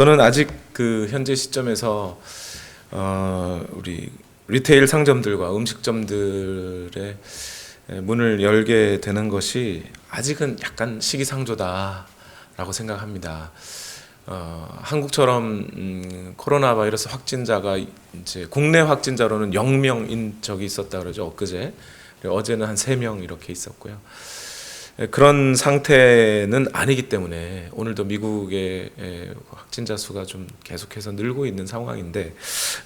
저는 아직 현재 시점에서 우리 리테일 상점들과 음식점들의 문을 열게 되는 것이 아직은 약간 시기상조다라고 생각합니다. 한국처럼 코로나 바이러스 확진자가 이제 국내 확진자로는 0명인 적이 있었다 그러죠. 엊그제. 어제는 한 3명 이렇게 있었고요. 그런 상태는 아니기 때문에 오늘도 미국의 확진자 수가 좀 계속해서 늘고 있는 상황인데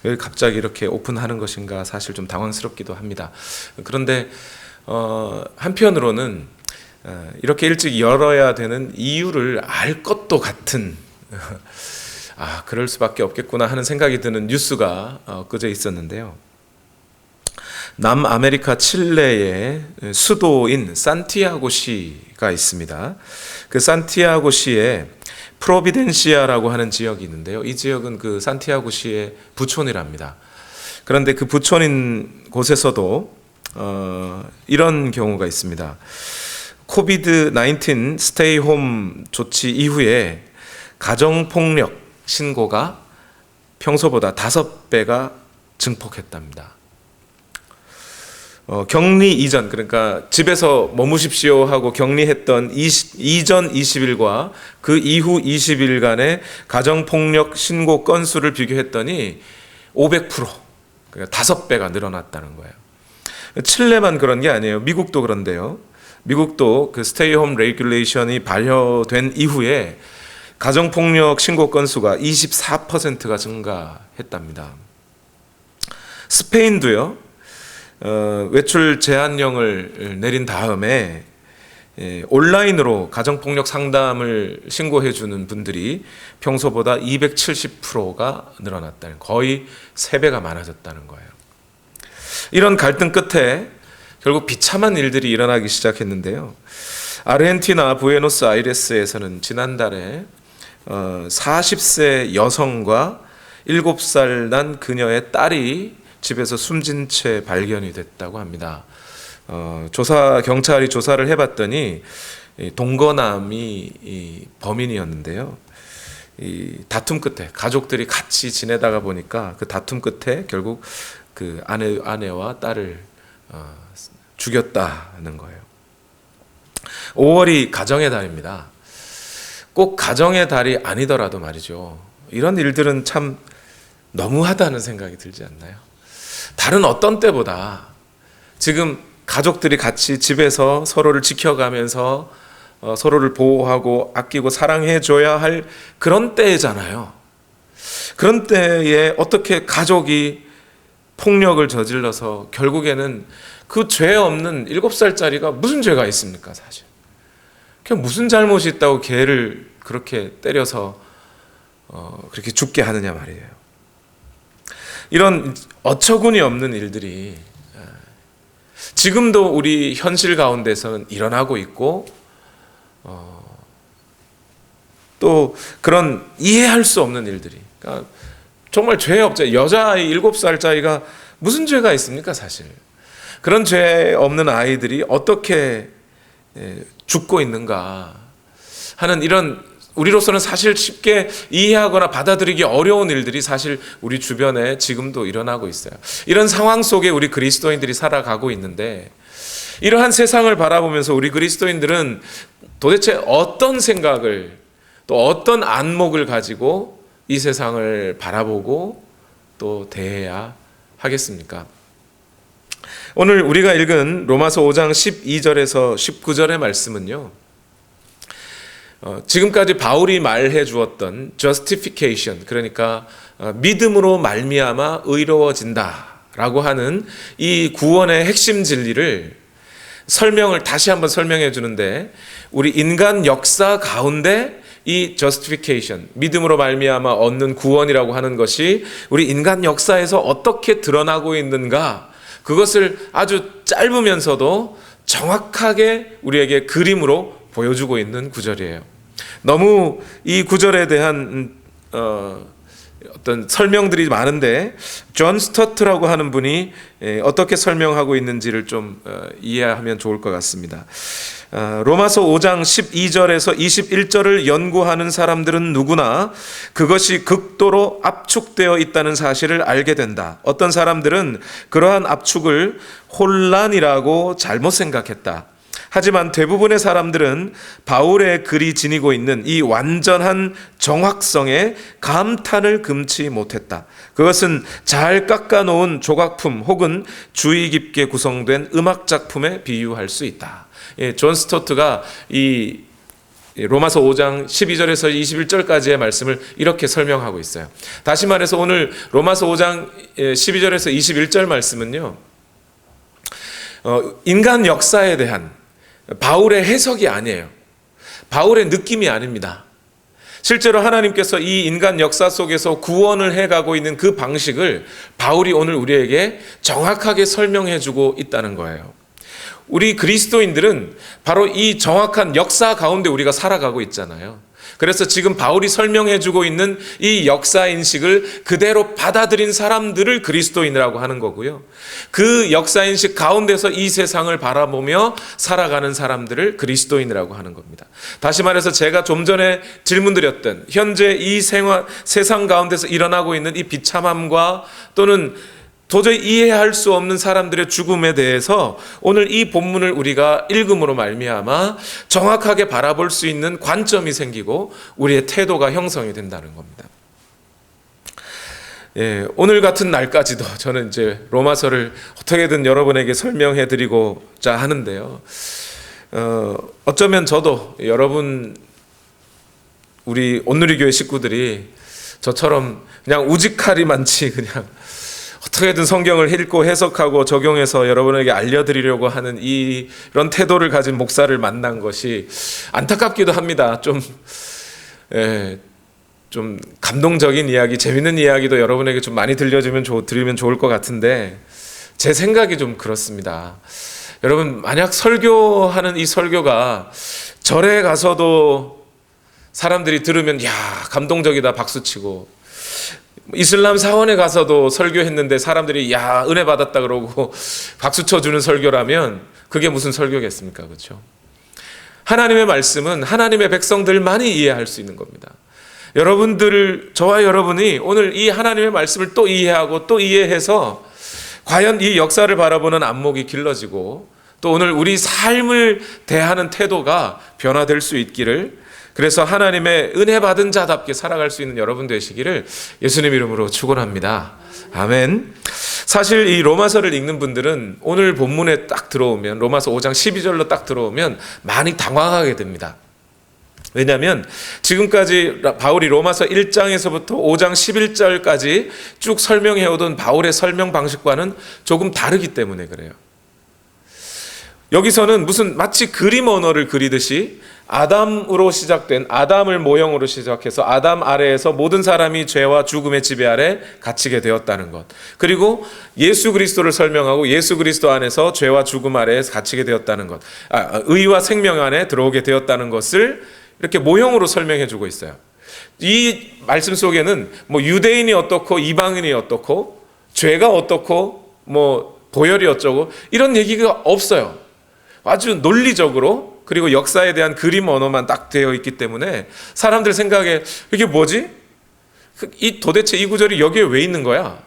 왜 갑자기 이렇게 오픈하는 것인가 사실 좀 당황스럽기도 합니다. 그런데 한편으로는 이렇게 일찍 열어야 되는 이유를 알 것도 같은 그럴 수밖에 없겠구나 하는 생각이 드는 뉴스가 엊그제 있었는데요. 남아메리카 칠레의 수도인 산티아고시가 있습니다. 그 산티아고시에 프로비덴시아라고 하는 지역이 있는데요. 이 지역은 그 산티아고시의 부촌이랍니다. 그런데 그 부촌인 곳에서도 이런 경우가 있습니다. 코비드-19 스테이홈 조치 이후에 가정폭력 신고가 평소보다 5배가 증폭했답니다. 격리 이전, 그러니까 집에서 머무십시오 하고 격리했던 이전 20일과 그 이후 20일간의 가정폭력 신고 건수를 비교했더니 500%, 그러니까 5배가 늘어났다는 거예요. 칠레만 그런 게 아니에요. 미국도 그런데요. 미국도 그 스테이홈 레귤레이션이 반려된 이후에 가정폭력 신고 건수가 24%가 증가했답니다. 스페인도요. 외출 제한령을 내린 다음에 온라인으로 가정폭력 상담을 신고해 주는 분들이 평소보다 270%가 늘어났다는, 거의 3배가 많아졌다는 거예요. 이런 갈등 끝에 결국 비참한 일들이 일어나기 시작했는데요. 아르헨티나 부에노스아이레스에서는 지난달에 40세 여성과 7살 난 그녀의 딸이 집에서 숨진 채 발견이 됐다고 합니다. 경찰이 조사를 해봤더니 동거남이 범인이었는데요. 이 다툼 끝에 가족들이 같이 지내다가 보니까 그 다툼 끝에 결국 그 아내와 딸을 죽였다는 거예요. 5월이 가정의 달입니다. 꼭 가정의 달이 아니더라도 말이죠. 이런 일들은 참 너무하다는 생각이 들지 않나요? 다른 어떤 때보다 지금 가족들이 같이 집에서 서로를 지켜가면서 서로를 보호하고 아끼고 사랑해줘야 할 그런 때잖아요. 그런 때에 어떻게 가족이 폭력을 저질러서 결국에는 그 죄 없는 7살짜리가 무슨 죄가 있습니까, 사실. 그냥 무슨 잘못이 있다고 걔를 그렇게 때려서 그렇게 죽게 하느냐 말이에요. 이런 어처구니 없는 일들이 지금도 우리 현실 가운데서는 일어나고 있고, 또 그런 이해할 수 없는 일들이, 그러니까 정말 죄 없자 여자아이 7살짜리가 무슨 죄가 있습니까, 사실. 그런 죄 없는 아이들이 어떻게 죽고 있는가 하는 이런, 우리로서는 사실 쉽게 이해하거나 받아들이기 어려운 일들이 사실 우리 주변에 지금도 일어나고 있어요. 이런 상황 속에 우리 그리스도인들이 살아가고 있는데, 이러한 세상을 바라보면서 우리 그리스도인들은 도대체 어떤 생각을, 또 어떤 안목을 가지고 이 세상을 바라보고 또 대해야 하겠습니까? 오늘 우리가 읽은 로마서 5장 12절에서 19절의 말씀은요, 지금까지 바울이 말해 주었던 justification, 그러니까 믿음으로 말미암아 의로워진다라고 하는 이 구원의 핵심 진리를 다시 한번 설명해 주는데, 우리 인간 역사 가운데 이 justification, 믿음으로 말미암아 얻는 구원이라고 하는 것이 우리 인간 역사에서 어떻게 드러나고 있는가, 그것을 아주 짧으면서도 정확하게 우리에게 그림으로 보여주고 있는 구절이에요. 너무 이 구절에 대한 어떤 설명들이 많은데 존 스토트라고 하는 분이 어떻게 설명하고 있는지를 좀 이해하면 좋을 것 같습니다. 로마서 5장 12절에서 21절을 연구하는 사람들은 누구나 그것이 극도로 압축되어 있다는 사실을 알게 된다. 어떤 사람들은 그러한 압축을 혼란이라고 잘못 생각했다. 하지만 대부분의 사람들은 바울의 글이 지니고 있는 이 완전한 정확성에 감탄을 금치 못했다. 그것은 잘 깎아놓은 조각품 혹은 주의 깊게 구성된 음악 작품에 비유할 수 있다. 존 스토트가 이 로마서 5장 12절에서 21절까지의 말씀을 이렇게 설명하고 있어요. 다시 말해서 오늘 로마서 5장 12절에서 21절 말씀은요, 인간 역사에 대한 바울의 해석이 아니에요. 바울의 느낌이 아닙니다. 실제로 하나님께서 이 인간 역사 속에서 구원을 해가고 있는 그 방식을 바울이 오늘 우리에게 정확하게 설명해 주고 있다는 거예요. 우리 그리스도인들은 바로 이 정확한 역사 가운데 우리가 살아가고 있잖아요. 그래서 지금 바울이 설명해 주고 있는 이 역사 인식을 그대로 받아들인 사람들을 그리스도인이라고 하는 거고요. 그 역사 인식 가운데서 이 세상을 바라보며 살아가는 사람들을 그리스도인이라고 하는 겁니다. 다시 말해서 제가 좀 전에 질문드렸던 현재 이 세상 가운데서 일어나고 있는 이 비참함과 또는 도저히 이해할 수 없는 사람들의 죽음에 대해서 오늘 이 본문을 우리가 읽음으로 말미암아 정확하게 바라볼 수 있는 관점이 생기고 우리의 태도가 형성이 된다는 겁니다. 오늘 같은 날까지도 저는 이제 로마서를 어떻게든 여러분에게 설명해 드리고자 하는데요. 어쩌면 저도 여러분 우리 온누리교회 식구들이 저처럼 그냥 우직하리 많지 그냥 어떻게든 성경을 읽고 해석하고 적용해서 여러분에게 알려드리려고 하는 이런 태도를 가진 목사를 만난 것이 안타깝기도 합니다. 좀 감동적인 이야기, 재밌는 이야기도 여러분에게 좀 많이 들리면 좋을 것 같은데 제 생각이 좀 그렇습니다. 여러분, 만약 설교하는 이 설교가 절에 가서도 사람들이 들으면 야 감동적이다 박수치고, 이슬람 사원에 가서도 설교했는데 사람들이 야 은혜 받았다 그러고 박수 쳐주는 설교라면 그게 무슨 설교겠습니까? 그렇죠? 하나님의 말씀은 하나님의 백성들만이 이해할 수 있는 겁니다. 저와 여러분이 오늘 이 하나님의 말씀을 또 이해하고 또 이해해서 과연 이 역사를 바라보는 안목이 길러지고 또 오늘 우리 삶을 대하는 태도가 변화될 수 있기를, 그래서 하나님의 은혜 받은 자답게 살아갈 수 있는 여러분 되시기를 예수님 이름으로 축원합니다. 아멘. 사실 이 로마서를 읽는 분들은 오늘 본문에 딱 들어오면, 로마서 5장 12절로 딱 들어오면 많이 당황하게 됩니다. 왜냐하면 지금까지 바울이 로마서 1장에서부터 5장 11절까지 쭉 설명해오던 바울의 설명 방식과는 조금 다르기 때문에 그래요. 여기서는 무슨 마치 그림 언어를 그리듯이 아담으로 시작된, 아담을 모형으로 시작해서 아담 아래에서 모든 사람이 죄와 죽음의 지배 아래 갇히게 되었다는 것, 그리고 예수 그리스도를 설명하고 예수 그리스도 안에서 죄와 죽음 아래에 갇히게 되었다는 것, 의와 생명 안에 들어오게 되었다는 것을 이렇게 모형으로 설명해 주고 있어요. 이 말씀 속에는 뭐 유대인이 어떻고 이방인이 어떻고 죄가 어떻고 뭐 보혈이 어쩌고 이런 얘기가 없어요. 아주 논리적으로, 그리고 역사에 대한 그림 언어만 딱 되어 있기 때문에 사람들 생각에 이게 뭐지? 도대체 이 구절이 여기에 왜 있는 거야?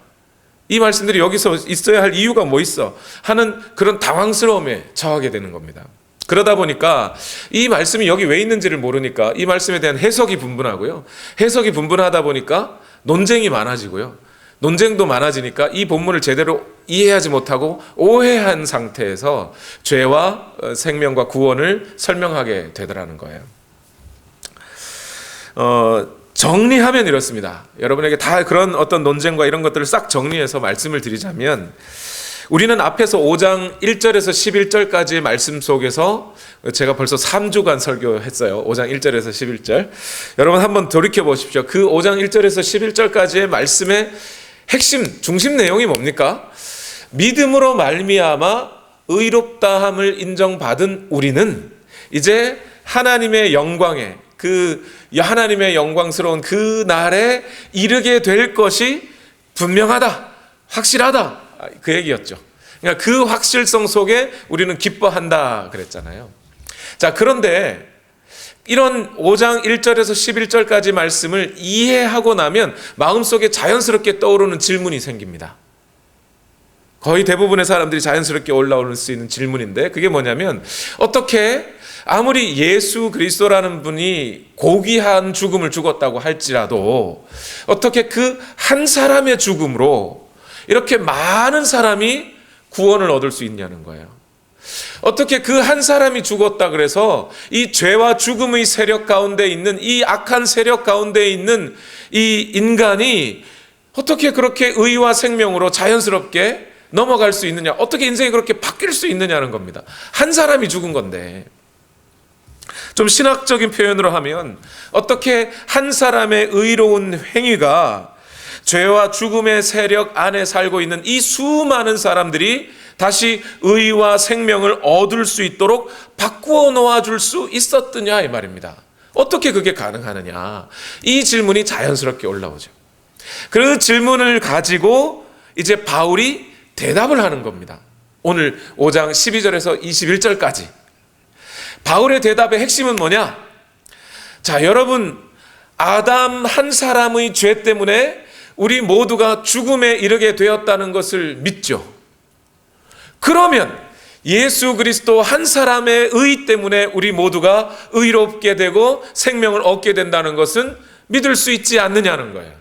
이 말씀들이 여기서 있어야 할 이유가 뭐 있어? 하는 그런 당황스러움에 처하게 되는 겁니다. 그러다 보니까 이 말씀이 여기 왜 있는지를 모르니까 이 말씀에 대한 해석이 분분하고요. 해석이 분분하다 보니까 논쟁이 많아지고요. 논쟁도 많아지니까 이 본문을 제대로 이해하지 못하고 오해한 상태에서 죄와 생명과 구원을 설명하게 되더라는 거예요. 정리하면 이렇습니다. 여러분에게 다 그런 어떤 논쟁과 이런 것들을 싹 정리해서 말씀을 드리자면, 우리는 앞에서 5장 1절에서 11절까지의 말씀 속에서 제가 벌써 3주간 설교했어요. 5장 1절에서 11절. 여러분 한번 돌이켜 보십시오. 그 5장 1절에서 11절까지의 말씀의 핵심, 중심 내용이 뭡니까? 믿음으로 말미암아 의롭다함을 인정받은 우리는 이제 하나님의 영광에 그 하나님의 영광스러운 그 날에 이르게 될 것이 분명하다, 확실하다, 그 얘기였죠. 그러니까 그 확실성 속에 우리는 기뻐한다 그랬잖아요. 자, 그런데 이런 5장 1절에서 11절까지 말씀을 이해하고 나면 마음속에 자연스럽게 떠오르는 질문이 생깁니다. 거의 대부분의 사람들이 자연스럽게 올라올 수 있는 질문인데, 그게 뭐냐면, 어떻게 아무리 예수 그리스도라는 분이 고귀한 죽음을 죽었다고 할지라도 어떻게 그 한 사람의 죽음으로 이렇게 많은 사람이 구원을 얻을 수 있냐는 거예요. 어떻게 그 한 사람이 죽었다 그래서 이 죄와 죽음의 세력 가운데 있는, 이 악한 세력 가운데 있는 이 인간이 어떻게 그렇게 의와 생명으로 자연스럽게 넘어갈 수 있느냐, 어떻게 인생이 그렇게 바뀔 수 있느냐는 겁니다. 한 사람이 죽은 건데. 좀 신학적인 표현으로 하면 어떻게 한 사람의 의로운 행위가 죄와 죽음의 세력 안에 살고 있는 이 수많은 사람들이 다시 의와 생명을 얻을 수 있도록 바꾸어 놓아줄 수 있었느냐, 이 말입니다. 어떻게 그게 가능하느냐, 이 질문이 자연스럽게 올라오죠. 그 질문을 가지고 이제 바울이 대답을 하는 겁니다. 오늘 5장 12절에서 21절까지 바울의 대답의 핵심은 뭐냐? 자, 여러분, 아담 한 사람의 죄 때문에 우리 모두가 죽음에 이르게 되었다는 것을 믿죠. 그러면 예수 그리스도 한 사람의 의 때문에 우리 모두가 의롭게 되고 생명을 얻게 된다는 것은 믿을 수 있지 않느냐는 거예요.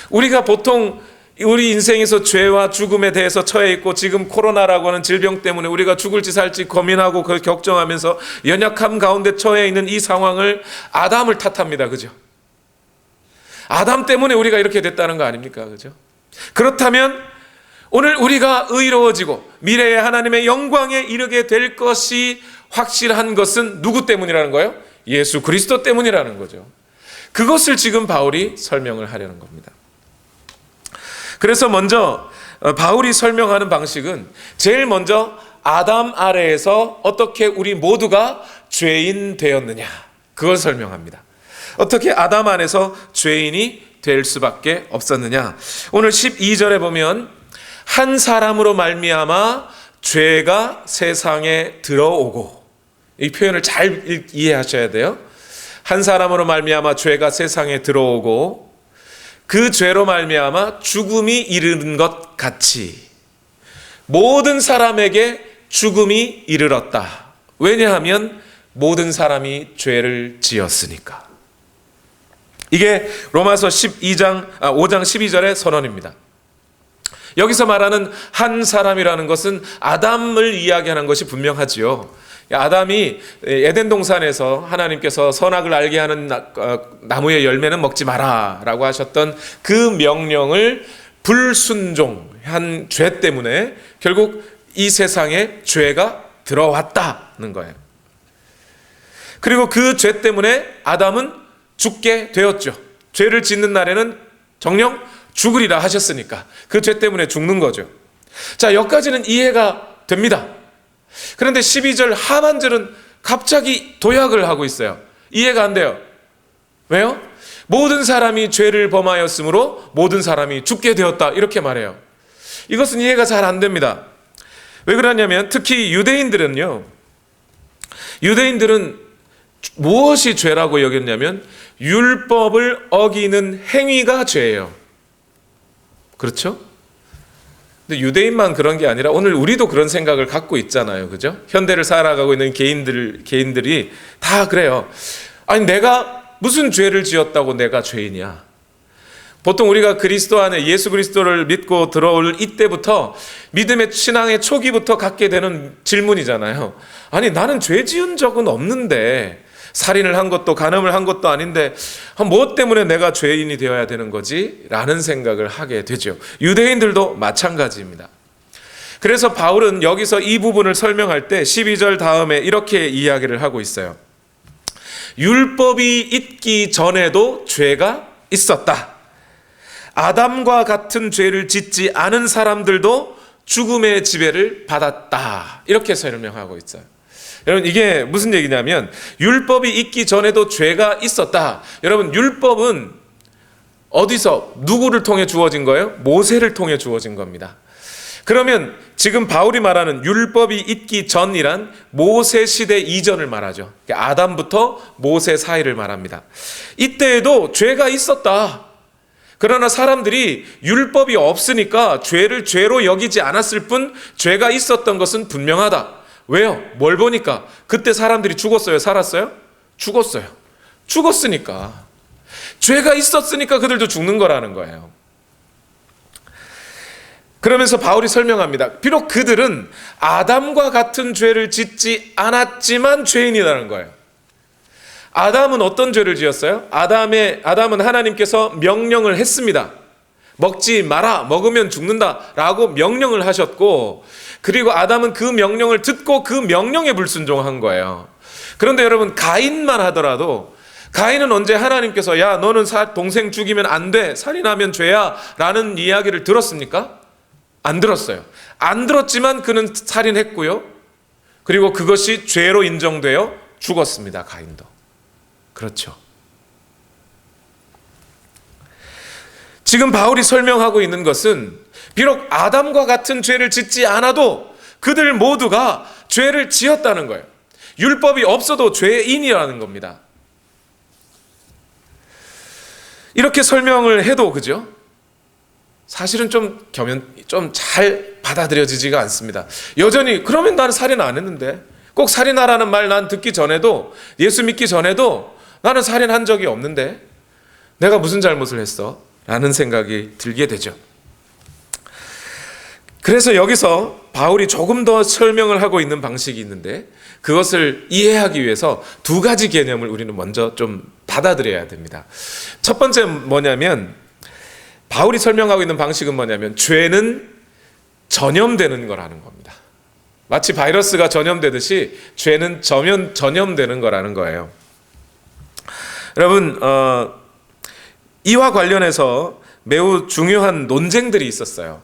우리가 보통 우리 인생에서 죄와 죽음에 대해서 처해 있고, 지금 코로나라고 하는 질병 때문에 우리가 죽을지 살지 고민하고 그걸 걱정하면서 연약함 가운데 처해 있는 이 상황을 아담을 탓합니다. 그죠? 아담 때문에 우리가 이렇게 됐다는 거 아닙니까? 그죠? 그렇다면 오늘 우리가 의로워지고 미래의 하나님의 영광에 이르게 될 것이 확실한 것은 누구 때문이라는 거예요? 예수 그리스도 때문이라는 거죠. 그것을 지금 바울이 설명을 하려는 겁니다. 그래서 먼저 바울이 설명하는 방식은 제일 먼저 아담 아래에서 어떻게 우리 모두가 죄인 되었느냐, 그걸 설명합니다. 어떻게 아담 안에서 죄인이 될 수밖에 없었느냐. 오늘 12절에 보면 한 사람으로 말미암아 죄가 세상에 들어오고, 이 표현을 잘 이해하셔야 돼요. 한 사람으로 말미암아 죄가 세상에 들어오고 그 죄로 말미암아 죽음이 이르는 것 같이 모든 사람에게 죽음이 이르렀다. 왜냐하면 모든 사람이 죄를 지었으니까. 이게 로마서 5장 12절의 선언입니다. 여기서 말하는 한 사람이라는 것은 아담을 이야기하는 것이 분명하지요. 아담이 에덴 동산에서 하나님께서 선악을 알게 하는 나무의 열매는 먹지 마라 라고 하셨던 그 명령을 불순종한 죄 때문에 결국 이 세상에 죄가 들어왔다는 거예요. 그리고 그 죄 때문에 아담은 죽게 되었죠. 죄를 짓는 날에는 정령 죽으리라 하셨으니까 그 죄 때문에 죽는 거죠. 자, 여기까지는 이해가 됩니다. 그런데 12절 하반절은 갑자기 도약을 하고 있어요. 이해가 안 돼요. 왜요? 모든 사람이 죄를 범하였으므로 모든 사람이 죽게 되었다, 이렇게 말해요. 이것은 이해가 잘 안 됩니다. 왜 그러냐면 특히 유대인들은 무엇이 죄라고 여겼냐면 율법을 어기는 행위가 죄예요. 그렇죠? 근데 유대인만 그런 게 아니라 오늘 우리도 그런 생각을 갖고 있잖아요. 그죠? 현대를 살아가고 있는 개인들이 다 그래요. 아니, 내가 무슨 죄를 지었다고 내가 죄인이야? 보통 우리가 그리스도 안에 예수 그리스도를 믿고 들어올 이때부터 믿음의 신앙의 초기부터 갖게 되는 질문이잖아요. 아니, 나는 죄 지은 적은 없는데, 살인을 한 것도 간음을 한 것도 아닌데 무엇 때문에 내가 죄인이 되어야 되는 거지? 라는 생각을 하게 되죠. 유대인들도 마찬가지입니다. 그래서 바울은 여기서 이 부분을 설명할 때 12절 다음에 이렇게 이야기를 하고 있어요. 율법이 있기 전에도 죄가 있었다. 아담과 같은 죄를 짓지 않은 사람들도 죽음의 지배를 받았다. 이렇게 설명하고 있어요. 여러분 이게 무슨 얘기냐면 율법이 있기 전에도 죄가 있었다. 여러분 율법은 어디서 누구를 통해 주어진 거예요? 모세를 통해 주어진 겁니다. 그러면 지금 바울이 말하는 율법이 있기 전이란 모세 시대 이전을 말하죠. 아담부터 모세 사이를 말합니다. 이때에도 죄가 있었다. 그러나 사람들이 율법이 없으니까 죄를 죄로 여기지 않았을 뿐 죄가 있었던 것은 분명하다. 왜요? 뭘 보니까 그때 사람들이 죽었어요? 살았어요? 죽었어요. 죽었으니까. 죄가 있었으니까 그들도 죽는 거라는 거예요. 그러면서 바울이 설명합니다. 비록 그들은 아담과 같은 죄를 짓지 않았지만 죄인이라는 거예요. 아담은 어떤 죄를 지었어요? 아담은 하나님께서 명령을 했습니다. 먹지 마라, 먹으면 죽는다라고 명령을 하셨고, 그리고 아담은 그 명령을 듣고 그 명령에 불순종한 거예요. 그런데 여러분 가인만 하더라도 가인은 언제 하나님께서 야 너는 동생 죽이면 안 돼, 살인하면 죄야 라는 이야기를 들었습니까? 안 들었어요. 안 들었지만 그는 살인했고요. 그리고 그것이 죄로 인정되어 죽었습니다. 가인도. 그렇죠. 지금 바울이 설명하고 있는 것은 비록 아담과 같은 죄를 짓지 않아도 그들 모두가 죄를 지었다는 거예요. 율법이 없어도 죄인이라는 겁니다. 이렇게 설명을 해도 그죠? 사실은 좀 잘 받아들여지지가 않습니다. 여전히 그러면 나는 살인 안 했는데, 꼭 살인하라는 말 난 듣기 전에도, 예수 믿기 전에도 나는 살인한 적이 없는데 내가 무슨 잘못을 했어? 라는 생각이 들게 되죠. 그래서 여기서 바울이 조금 더 설명을 하고 있는 방식이 있는데, 그것을 이해하기 위해서 두 가지 개념을 우리는 먼저 좀 받아들여야 됩니다. 첫 번째 뭐냐면, 바울이 설명하고 있는 방식은 뭐냐면 죄는 전염되는 거라는 겁니다. 마치 바이러스가 전염되듯이 죄는 전염되는 거라는 거예요. 여러분 이와 관련해서 매우 중요한 논쟁들이 있었어요.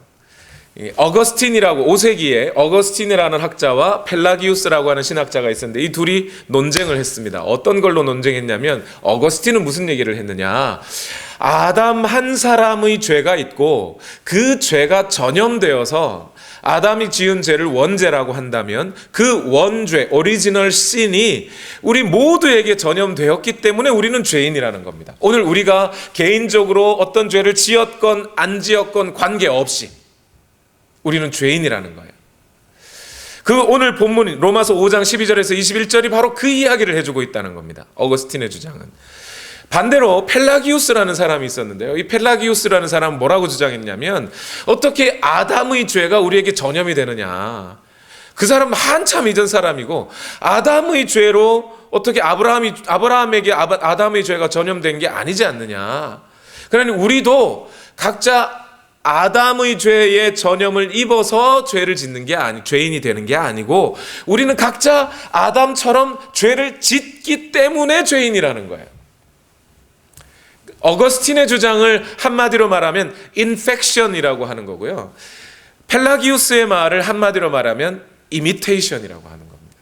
어거스틴이라고 5세기에 어거스틴이라는 학자와 펠라기우스라고 하는 신학자가 있었는데 이 둘이 논쟁을 했습니다. 어떤 걸로 논쟁했냐면 어거스틴은 무슨 얘기를 했느냐, 아담 한 사람의 죄가 있고 그 죄가 전염되어서 아담이 지은 죄를 원죄라고 한다면 그 원죄, 오리지널 신이 우리 모두에게 전염되었기 때문에 우리는 죄인이라는 겁니다. 오늘 우리가 개인적으로 어떤 죄를 지었건 안 지었건 관계없이 우리는 죄인이라는 거예요. 그 오늘 본문 로마서 5장 12절에서 21절이 바로 그 이야기를 해주고 있다는 겁니다. 어거스틴의 주장은. 반대로 펠라기우스라는 사람이 있었는데요. 이 펠라기우스라는 사람은 뭐라고 주장했냐면, 어떻게 아담의 죄가 우리에게 전염이 되느냐. 그 사람은 한참 이전 사람이고 아담의 죄로 어떻게 아브라함에게 아담의 죄가 전염된 게 아니지 않느냐. 그러니 우리도 각자 아담의 죄의 전염을 입어서 죄를 짓는 게 죄인이 되는 게 아니고 우리는 각자 아담처럼 죄를 짓기 때문에 죄인이라는 거예요. 어거스틴의 주장을 한마디로 말하면 인펙션이라고 하는 거고요. 펠라기우스의 말을 한마디로 말하면 이미테이션이라고 하는 겁니다.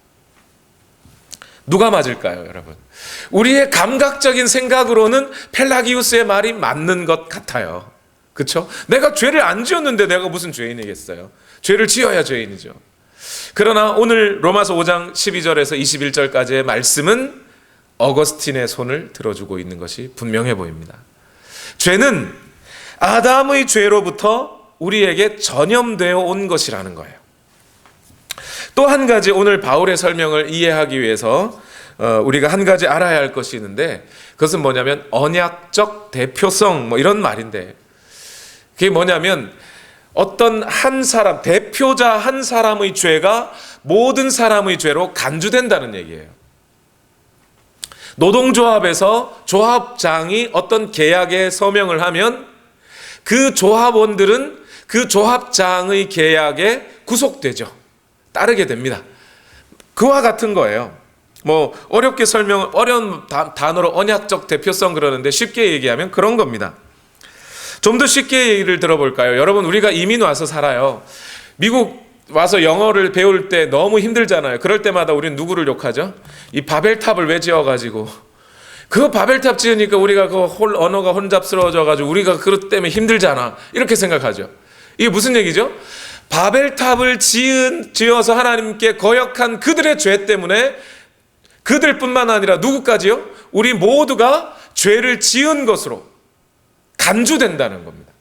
누가 맞을까요, 여러분? 우리의 감각적인 생각으로는 펠라기우스의 말이 맞는 것 같아요. 그렇죠? 내가 죄를 안 지었는데 내가 무슨 죄인이겠어요? 죄를 지어야 죄인이죠. 그러나 오늘 로마서 5장 12절에서 21절까지의 말씀은 어거스틴의 손을 들어주고 있는 것이 분명해 보입니다. 죄는 아담의 죄로부터 우리에게 전염되어 온 것이라는 거예요. 또 한 가지 오늘 바울의 설명을 이해하기 위해서 우리가 한 가지 알아야 할 것이 있는데, 그것은 뭐냐면 언약적 대표성 이런 말인데, 그게 뭐냐면 어떤 한 사람, 대표자 한 사람의 죄가 모든 사람의 죄로 간주된다는 얘기예요. 노동조합에서 조합장이 어떤 계약에 서명을 하면 그 조합원들은 그 조합장의 계약에 구속되죠. 따르게 됩니다. 그와 같은 거예요. 어려운 단어로 언약적 대표성 그러는데 쉽게 얘기하면 그런 겁니다. 좀 더 쉽게 얘기를 들어볼까요? 여러분, 우리가 이민 와서 살아요. 미국 와서 영어를 배울 때 너무 힘들잖아요. 그럴 때마다 우리는 누구를 욕하죠? 이 바벨탑을 왜 지어가지고 그 바벨탑 지으니까 우리가 그 언어가 혼잡스러워져가지고 우리가 그것 때문에 힘들잖아, 이렇게 생각하죠. 이게 무슨 얘기죠? 바벨탑을 지어서 하나님께 거역한 그들의 죄 때문에 그들뿐만 아니라 누구까지요? 우리 모두가 죄를 지은 것으로 간주된다는 겁니다.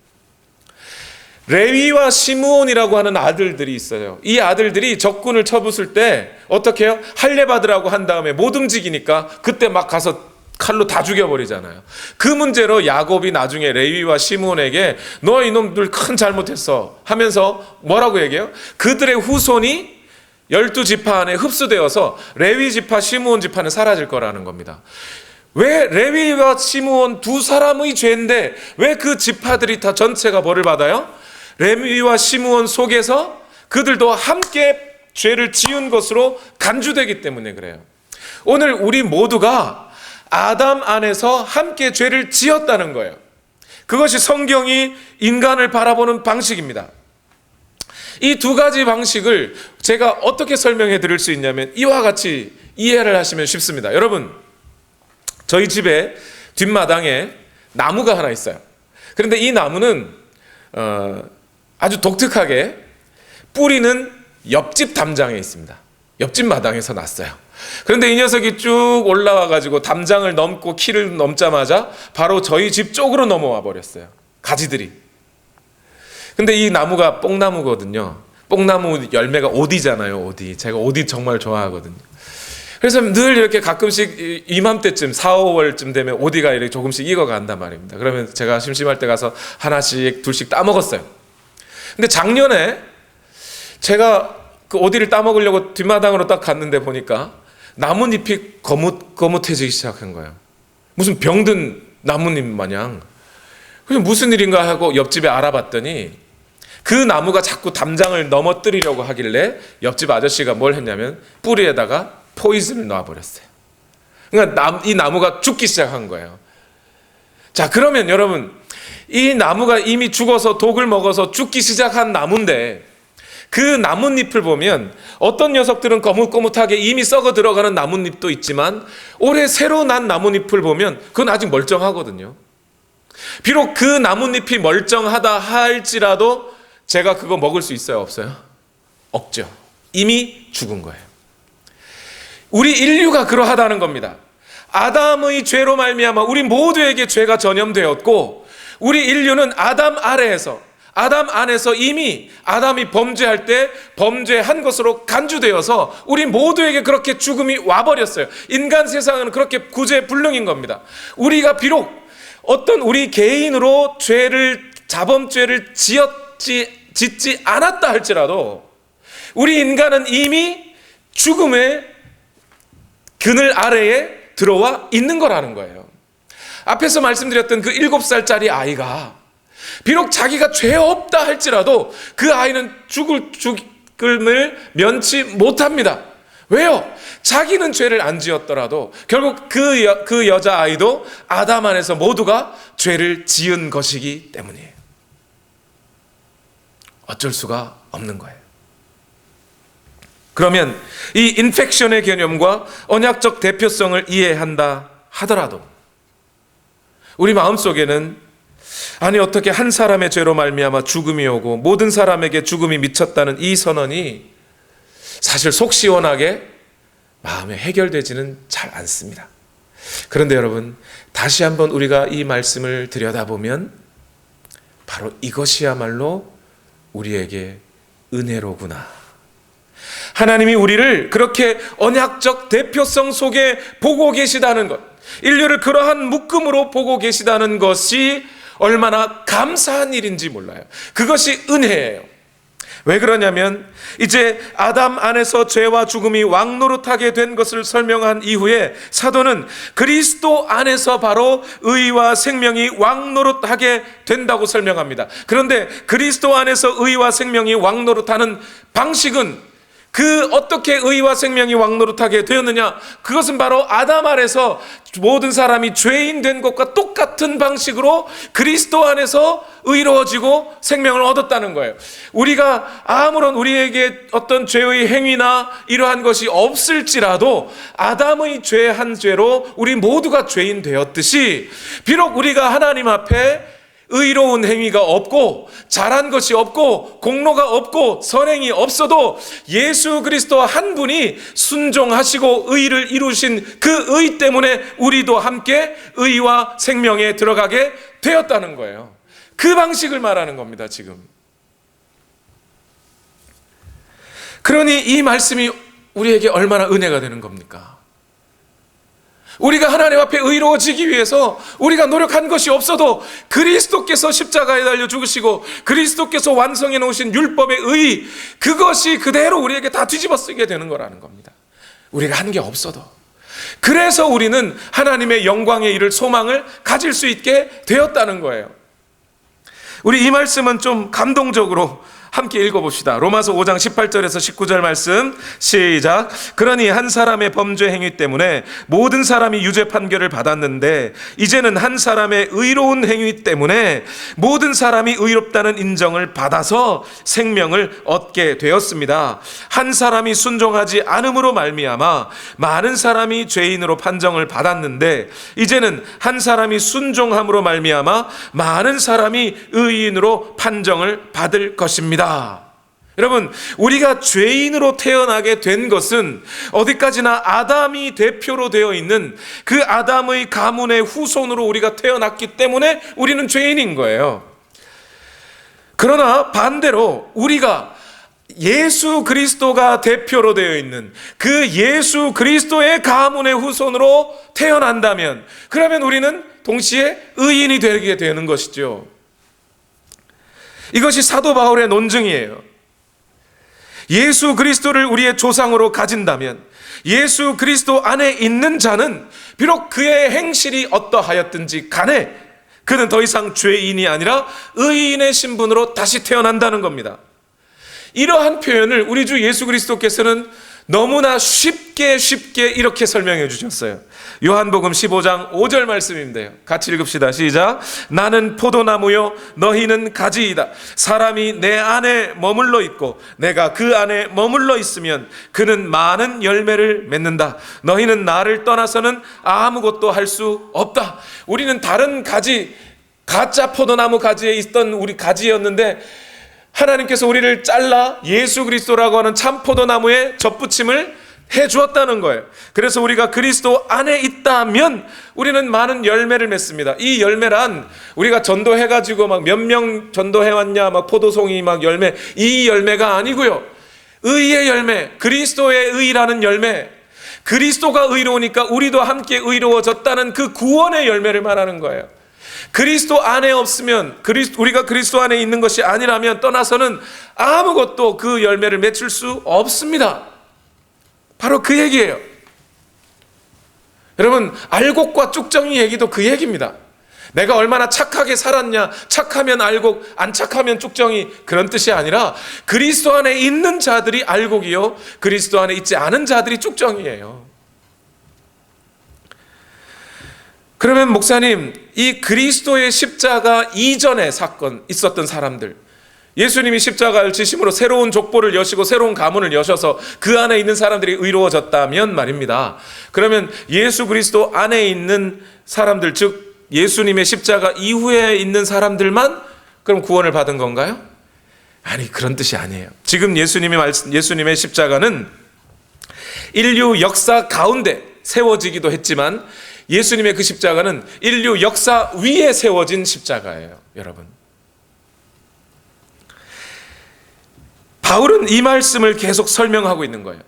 레위와 시므온이라고 하는 아들들이 있어요. 이 아들들이 적군을 쳐부술 때 어떻게 해요? 할례 받으라고 한 다음에 못 움직이니까 그때 막 가서 칼로 다 죽여버리잖아요. 그 문제로 야곱이 나중에 레위와 시므온에게 너 이놈들 큰 잘못했어 하면서 뭐라고 얘기해요? 그들의 후손이 12지파 안에 흡수되어서 레위 지파, 시므온 지파는 사라질 거라는 겁니다. 왜 레위와 시므온 두 사람의 죄인데 왜 그 지파들이 다 전체가 벌을 받아요? 레위와 시므온 속에서 그들도 함께 죄를 지은 것으로 간주되기 때문에 그래요. 오늘 우리 모두가 아담 안에서 함께 죄를 지었다는 거예요. 그것이 성경이 인간을 바라보는 방식입니다. 이 두 가지 방식을 제가 어떻게 설명해 드릴 수 있냐면 이와 같이 이해를 하시면 쉽습니다. 여러분, 저희 집에 뒷마당에 나무가 하나 있어요. 그런데 이 나무는 아주 독특하게 뿌리는 옆집 담장에 있습니다. 옆집 마당에서 났어요. 그런데 이 녀석이 쭉 올라와 가지고 담장을 넘고 키를 넘자마자 바로 저희 집 쪽으로 넘어와 버렸어요. 가지들이. 근데 이 나무가 뽕나무거든요. 뽕나무 열매가 오디잖아요. 오디. 제가 오디 정말 좋아하거든요. 그래서 늘 이렇게 가끔씩 이맘때쯤 4, 5월쯤 되면 오디가 이렇게 조금씩 익어간단 말입니다. 그러면 제가 심심할 때 가서 하나씩 둘씩 따먹었어요. 근데 작년에 제가 그 오디를 따먹으려고 뒷마당으로 딱 갔는데 보니까 나뭇잎이 거뭇해지기 시작한 거예요. 무슨 병든 나뭇잎 마냥. 그래서 무슨 일인가 하고 옆집에 알아봤더니 그 나무가 자꾸 담장을 넘어뜨리려고 하길래 옆집 아저씨가 뭘 했냐면 뿌리에다가 포이즌을 놔버렸어요. 그러니까 이 나무가 죽기 시작한 거예요. 자, 그러면 여러분, 이 나무가 이미 죽어서 독을 먹어서 죽기 시작한 나무인데 그 나뭇잎을 보면 어떤 녀석들은 거뭇거뭇하게 이미 썩어 들어가는 나뭇잎도 있지만 올해 새로 난 나뭇잎을 보면 그건 아직 멀쩡하거든요. 비록 그 나뭇잎이 멀쩡하다 할지라도 제가 그거 먹을 수 있어요? 없어요? 없죠. 이미 죽은 거예요. 우리 인류가 그러하다는 겁니다. 아담의 죄로 말미암아 우리 모두에게 죄가 전염되었고 우리 인류는 아담 아래에서 아담 안에서 이미 아담이 범죄할 때 범죄한 것으로 간주되어서 우리 모두에게 그렇게 죽음이 와버렸어요. 인간 세상은 그렇게 구제불능인 겁니다. 우리가 비록 어떤 우리 개인으로 자범죄를 짓지 않았다 할지라도 우리 인간은 이미 죽음의 그늘 아래에 들어와 있는 거라는 거예요. 앞에서 말씀드렸던 그 7살짜리 아이가 비록 자기가 죄 없다 할지라도 그 아이는 죽음을 면치 못합니다. 왜요? 자기는 죄를 안 지었더라도 결국 그 여자아이도 아담 안에서 모두가 죄를 지은 것이기 때문이에요. 어쩔 수가 없는 거예요. 그러면 이 인펙션의 개념과 언약적 대표성을 이해한다 하더라도 우리 마음속에는 아니 어떻게 한 사람의 죄로 말미암아 죽음이 오고 모든 사람에게 죽음이 미쳤다는 이 선언이 사실 속 시원하게 마음에 해결되지는 잘 않습니다. 그런데 여러분, 다시 한번 우리가 이 말씀을 들여다보면 바로 이것이야말로 우리에게 은혜로구나. 하나님이 우리를 그렇게 언약적 대표성 속에 보고 계시다는 것, 인류를 그러한 묶음으로 보고 계시다는 것이 얼마나 감사한 일인지 몰라요. 그것이 은혜예요. 왜 그러냐면 이제 아담 안에서 죄와 죽음이 왕노릇하게 된 것을 설명한 이후에 사도는 그리스도 안에서 바로 의와 생명이 왕노릇하게 된다고 설명합니다. 그런데 그리스도 안에서 의와 생명이 왕노릇하는 방식은 그 어떻게 의와 생명이 왕노릇하게 되었느냐? 그것은 바로 아담 아래서 모든 사람이 죄인 된 것과 똑같은 방식으로 그리스도 안에서 의로워지고 생명을 얻었다는 거예요. 우리가 아무런 우리에게 어떤 죄의 행위나 이러한 것이 없을지라도 아담의 죄 한 죄로 우리 모두가 죄인 되었듯이, 비록 우리가 하나님 앞에 의로운 행위가 없고 잘한 것이 없고 공로가 없고 선행이 없어도 예수 그리스도 한 분이 순종하시고 의를 이루신 그 의 때문에 우리도 함께 의와 생명에 들어가게 되었다는 거예요. 그 방식을 말하는 겁니다, 지금. 그러니 이 말씀이 우리에게 얼마나 은혜가 되는 겁니까? 우리가 하나님 앞에 의로워지기 위해서 우리가 노력한 것이 없어도 그리스도께서 십자가에 달려 죽으시고 그리스도께서 완성해 놓으신 율법의 의, 그것이 그대로 우리에게 다 뒤집어 쓰게 되는 거라는 겁니다. 우리가 한 게 없어도. 그래서 우리는 하나님의 영광에 이를 소망을 가질 수 있게 되었다는 거예요. 우리 이 말씀은 좀 감동적으로 함께 읽어봅시다. 로마서 5장 18절에서 19절 말씀 시작. 그러니 한 사람의 범죄 행위 때문에 모든 사람이 유죄 판결을 받았는데 이제는 한 사람의 의로운 행위 때문에 모든 사람이 의롭다는 인정을 받아서 생명을 얻게 되었습니다. 한 사람이 순종하지 않음으로 말미암아 많은 사람이 죄인으로 판정을 받았는데 이제는 한 사람이 순종함으로 말미암아 많은 사람이 의인으로 판정을 받을 것입니다. 여러분, 우리가 죄인으로 태어나게 된 것은 어디까지나 아담이 대표로 되어 있는 그 아담의 가문의 후손으로 우리가 태어났기 때문에 우리는 죄인인 거예요. 그러나 반대로 우리가 예수 그리스도가 대표로 되어 있는 그 예수 그리스도의 가문의 후손으로 태어난다면, 그러면 우리는 동시에 의인이 되게 되는 것이죠. 이것이 사도 바울의 논증이에요. 예수 그리스도를 우리의 조상으로 가진다면 예수 그리스도 안에 있는 자는 비록 그의 행실이 어떠하였든지 간에 그는 더 이상 죄인이 아니라 의인의 신분으로 다시 태어난다는 겁니다. 이러한 표현을 우리 주 예수 그리스도께서는 너무나 쉽게 이렇게 설명해 주셨어요. 요한복음 15장 5절 말씀입니다. 같이 읽읍시다. 시작. 나는 포도나무요 너희는 가지이다. 사람이 내 안에 머물러 있고 내가 그 안에 머물러 있으면 그는 많은 열매를 맺는다. 너희는 나를 떠나서는 아무것도 할 수 없다. 우리는 다른 가지, 가짜 포도나무 가지에 있던 우리 가지였는데 하나님께서 우리를 잘라 예수 그리스도라고 하는 참 포도나무에 접붙임을 해 주었다는 거예요. 그래서 우리가 그리스도 안에 있다면 우리는 많은 열매를 맺습니다. 이 열매란 우리가 전도해가지고 막 몇 명 전도해왔냐, 막 포도송이 막 열매, 이 열매가 아니고요. 의의 열매, 그리스도의 의라는 열매, 그리스도가 의로우니까 우리도 함께 의로워졌다는 그 구원의 열매를 말하는 거예요. 그리스도 안에 없으면, 우리가 그리스도 안에 있는 것이 아니라면 떠나서는 아무것도 그 열매를 맺을 수 없습니다. 바로 그 얘기예요. 여러분, 알곡과 쭉정이 얘기도 그 얘기입니다. 내가 얼마나 착하게 살았냐, 착하면 알곡, 안 착하면 쭉정이, 그런 뜻이 아니라 그리스도 안에 있는 자들이 알곡이요, 그리스도 안에 있지 않은 자들이 쭉정이에요. 그러면 목사님, 이 그리스도의 십자가 이전의 사건 있었던 사람들, 예수님이 십자가를 지심으로 새로운 족보를 여시고 새로운 가문을 여셔서 그 안에 있는 사람들이 의로워졌다면 말입니다. 그러면 예수 그리스도 안에 있는 사람들, 즉 예수님의 십자가 이후에 있는 사람들만 그럼 구원을 받은 건가요? 아니, 그런 뜻이 아니에요. 지금 예수님의 십자가는 인류 역사 가운데 세워지기도 했지만 예수님의 그 십자가는 인류 역사 위에 세워진 십자가예요, 여러분. 바울은 이 말씀을 계속 설명하고 있는 거예요.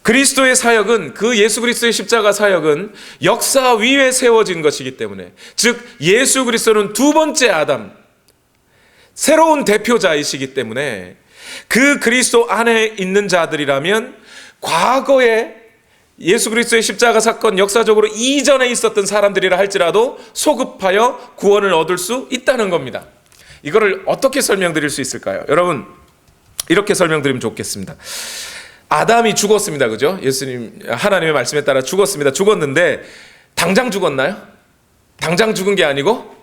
그리스도의 사역은, 그 예수 그리스도의 십자가 사역은 역사 위에 세워진 것이기 때문에, 즉 예수 그리스도는 두 번째 아담, 새로운 대표자이시기 때문에 그 그리스도 안에 있는 자들이라면 과거에 예수 그리스도의 십자가 사건 역사적으로 이전에 있었던 사람들이라 할지라도 소급하여 구원을 얻을 수 있다는 겁니다. 이거를 어떻게 설명드릴 수 있을까요? 여러분, 이렇게 설명드리면 좋겠습니다. 아담이 죽었습니다. 그죠? 예수님, 하나님의 말씀에 따라 죽었습니다. 죽었는데 당장 죽었나요? 당장 죽은 게 아니고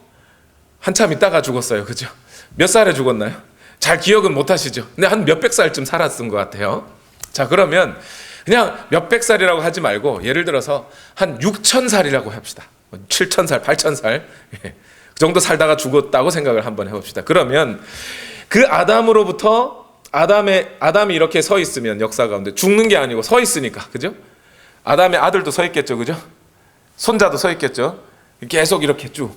한참 있다가 죽었어요. 그죠? 몇 살에 죽었나요? 잘 기억은 못 하시죠? 근데 한 몇백 살쯤 살았은 것 같아요. 자, 그러면 그냥 몇백 살이라고 하지 말고 예를 들어서 한 6,000살이라고 합시다. 7,000살, 8,000살. 그 정도 살다가 죽었다고 생각을 한번 해봅시다. 그러면 그 아담으로부터 아담이 이렇게 서 있으면 역사 가운데 죽는 게 아니고 서 있으니까, 그죠? 아담의 아들도 서 있겠죠, 그죠? 손자도 서 있겠죠. 계속 이렇게 쭉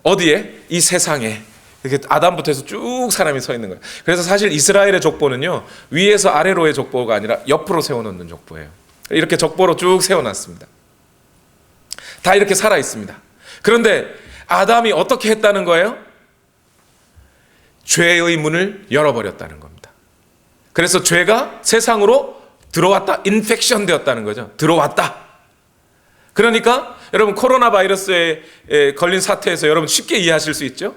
어디에? 이 세상에 이렇게 아담부터 해서 쭉 사람이 서 있는 거예요. 그래서 사실 이스라엘의 족보는요, 위에서 아래로의 족보가 아니라 옆으로 세워놓는 족보예요. 이렇게 족보로 쭉 세워놨습니다. 다 이렇게 살아 있습니다. 그런데 아담이 어떻게 했다는 거예요? 죄의 문을 열어버렸다는 겁니다. 그래서 죄가 세상으로 들어왔다, 인펙션 되었다는 거죠. 들어왔다. 그러니까 여러분, 코로나 바이러스에 걸린 사태에서 여러분 쉽게 이해하실 수 있죠?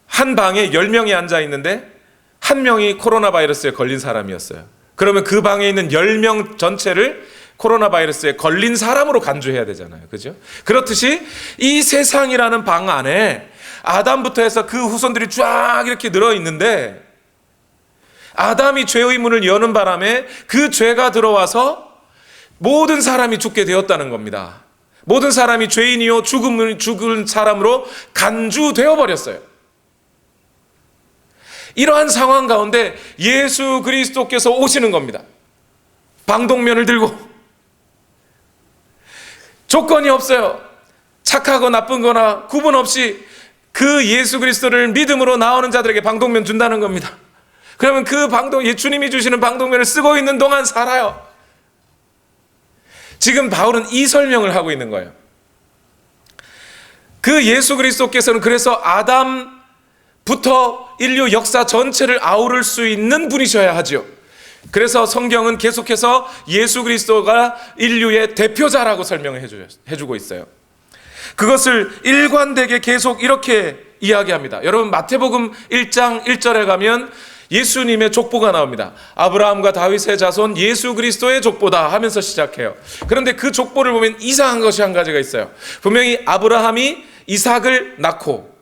한 방에 10명이 앉아 있는데 한 명이 코로나 바이러스에 걸린 사람이었어요. 그러면 그 방에 있는 10명 전체를 코로나 바이러스에 걸린 사람으로 간주해야 되잖아요. 그죠? 그렇듯이 이 세상이라는 방 안에 아담부터 해서 그 후손들이 쫙 이렇게 늘어 있는데, 아담이 죄의 문을 여는 바람에 그 죄가 들어와서 모든 사람이 죽게 되었다는 겁니다. 모든 사람이 죄인이요 죽은 사람으로 간주되어 버렸어요. 이러한 상황 가운데 예수 그리스도께서 오시는 겁니다. 방독면을 들고. 조건이 없어요. 착하고 나쁜 거나 구분 없이 그 예수 그리스도를 믿음으로 나오는 자들에게 방독면 준다는 겁니다. 그러면 그 주님이 주시는 방독면을 쓰고 있는 동안 살아요. 지금 바울은 이 설명을 하고 있는 거예요. 그 예수 그리스도께서는 그래서 아담부터 인류 역사 전체를 아우를 수 있는 분이셔야 하죠. 그래서 성경은 계속해서 예수 그리스도가 인류의 대표자라고 설명을 해주고 있어요. 그것을 일관되게 계속 이렇게 이야기합니다. 여러분, 마태복음 1장 1절에 가면 예수님의 족보가 나옵니다. 아브라함과 다윗의 자손 예수 그리스도의 족보다 하면서 시작해요. 그런데 그 족보를 보면 이상한 것이 한 가지가 있어요. 분명히 아브라함이 이삭을 낳고,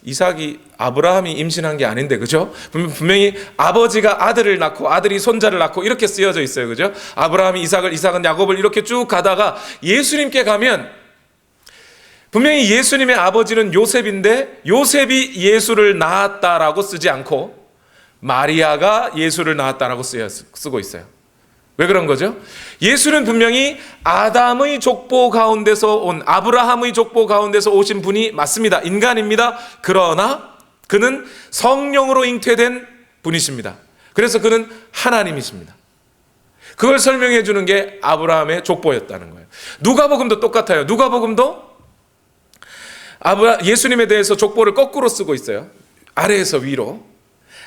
이삭이 아브라함이 임신한 게 아닌데, 그죠? 분명히 아버지가 아들을 낳고 아들이 손자를 낳고 이렇게 쓰여져 있어요. 그죠? 아브라함이 이삭은 야곱을 이렇게 쭉 가다가 예수님께 가면 분명히 예수님의 아버지는 요셉인데 요셉이 예수를 낳았다라고 쓰지 않고 마리아가 예수를 낳았다라고 쓰고 있어요. 왜 그런 거죠? 예수는 분명히 아담의 족보 가운데서 온, 아브라함의 족보 가운데서 오신 분이 맞습니다. 인간입니다. 그러나 그는 성령으로 잉태된 분이십니다. 그래서 그는 하나님이십니다. 그걸 설명해 주는 게 아브라함의 족보였다는 거예요. 누가복음도 똑같아요. 누가복음도 예수님에 대해서 족보를 거꾸로 쓰고 있어요. 아래에서 위로.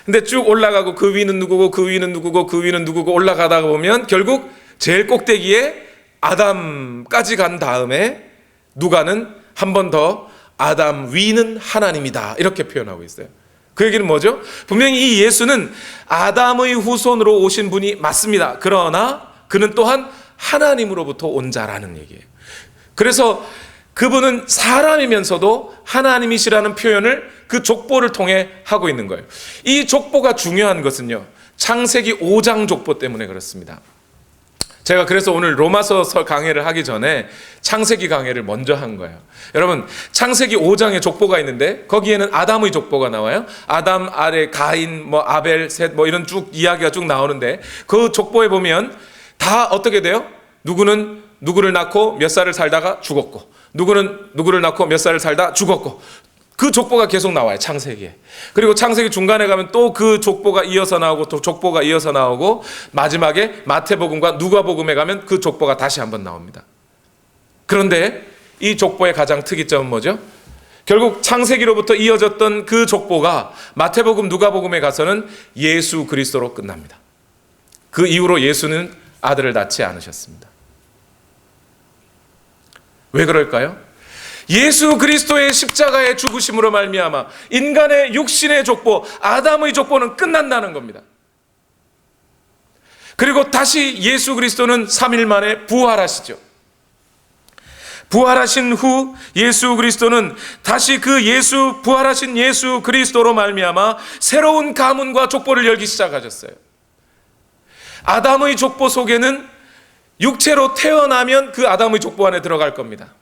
근데 쭉 올라가고 그 위는 누구고 그 위는 누구고 그 위는 누구고 올라가다가 보면 결국 제일 꼭대기에 아담까지 간 다음에 누가는 한 번 더 아담 위는 하나님이다 이렇게 표현하고 있어요. 그 얘기는 뭐죠? 분명히 이 예수는 아담의 후손으로 오신 분이 맞습니다. 그러나 그는 또한 하나님으로부터 온 자라는 얘기예요. 그래서 그분은 사람이면서도 하나님이시라는 표현을 그 족보를 통해 하고 있는 거예요. 이 족보가 중요한 것은요, 창세기 5장 족보 때문에 그렇습니다. 제가 그래서 오늘 로마서 강해를 하기 전에 창세기 강해를 먼저 한 거예요. 여러분, 창세기 5장에 족보가 있는데 거기에는 아담의 족보가 나와요. 아담 아래 가인, 아벨, 셋 이런 쭉 이야기가 쭉 나오는데 그 족보에 보면 다 어떻게 돼요? 누구는 누구를 낳고 몇 살을 살다가 죽었고, 누구는 누구를 낳고 몇 살을 살다 죽었고, 그 족보가 계속 나와요, 창세기에. 그리고 창세기 중간에 가면 또 그 족보가 이어서 나오고 또 족보가 이어서 나오고, 마지막에 마태복음과 누가복음에 가면 그 족보가 다시 한번 나옵니다. 그런데 이 족보의 가장 특이점은 뭐죠? 결국 창세기로부터 이어졌던 그 족보가 마태복음, 누가복음에 가서는 예수 그리스도로 끝납니다. 그 이후로 예수는 아들을 낳지 않으셨습니다. 왜 그럴까요? 예수 그리스도의 십자가의 죽으심으로 말미암아 인간의 육신의 족보, 아담의 족보는 끝난다는 겁니다. 그리고 다시 예수 그리스도는 3일 만에 부활하시죠. 부활하신 후 예수 그리스도는 다시 그 부활하신 예수 그리스도로 말미암아 새로운 가문과 족보를 열기 시작하셨어요. 아담의 족보 속에는 육체로 태어나면 그 아담의 족보 안에 들어갈 겁니다.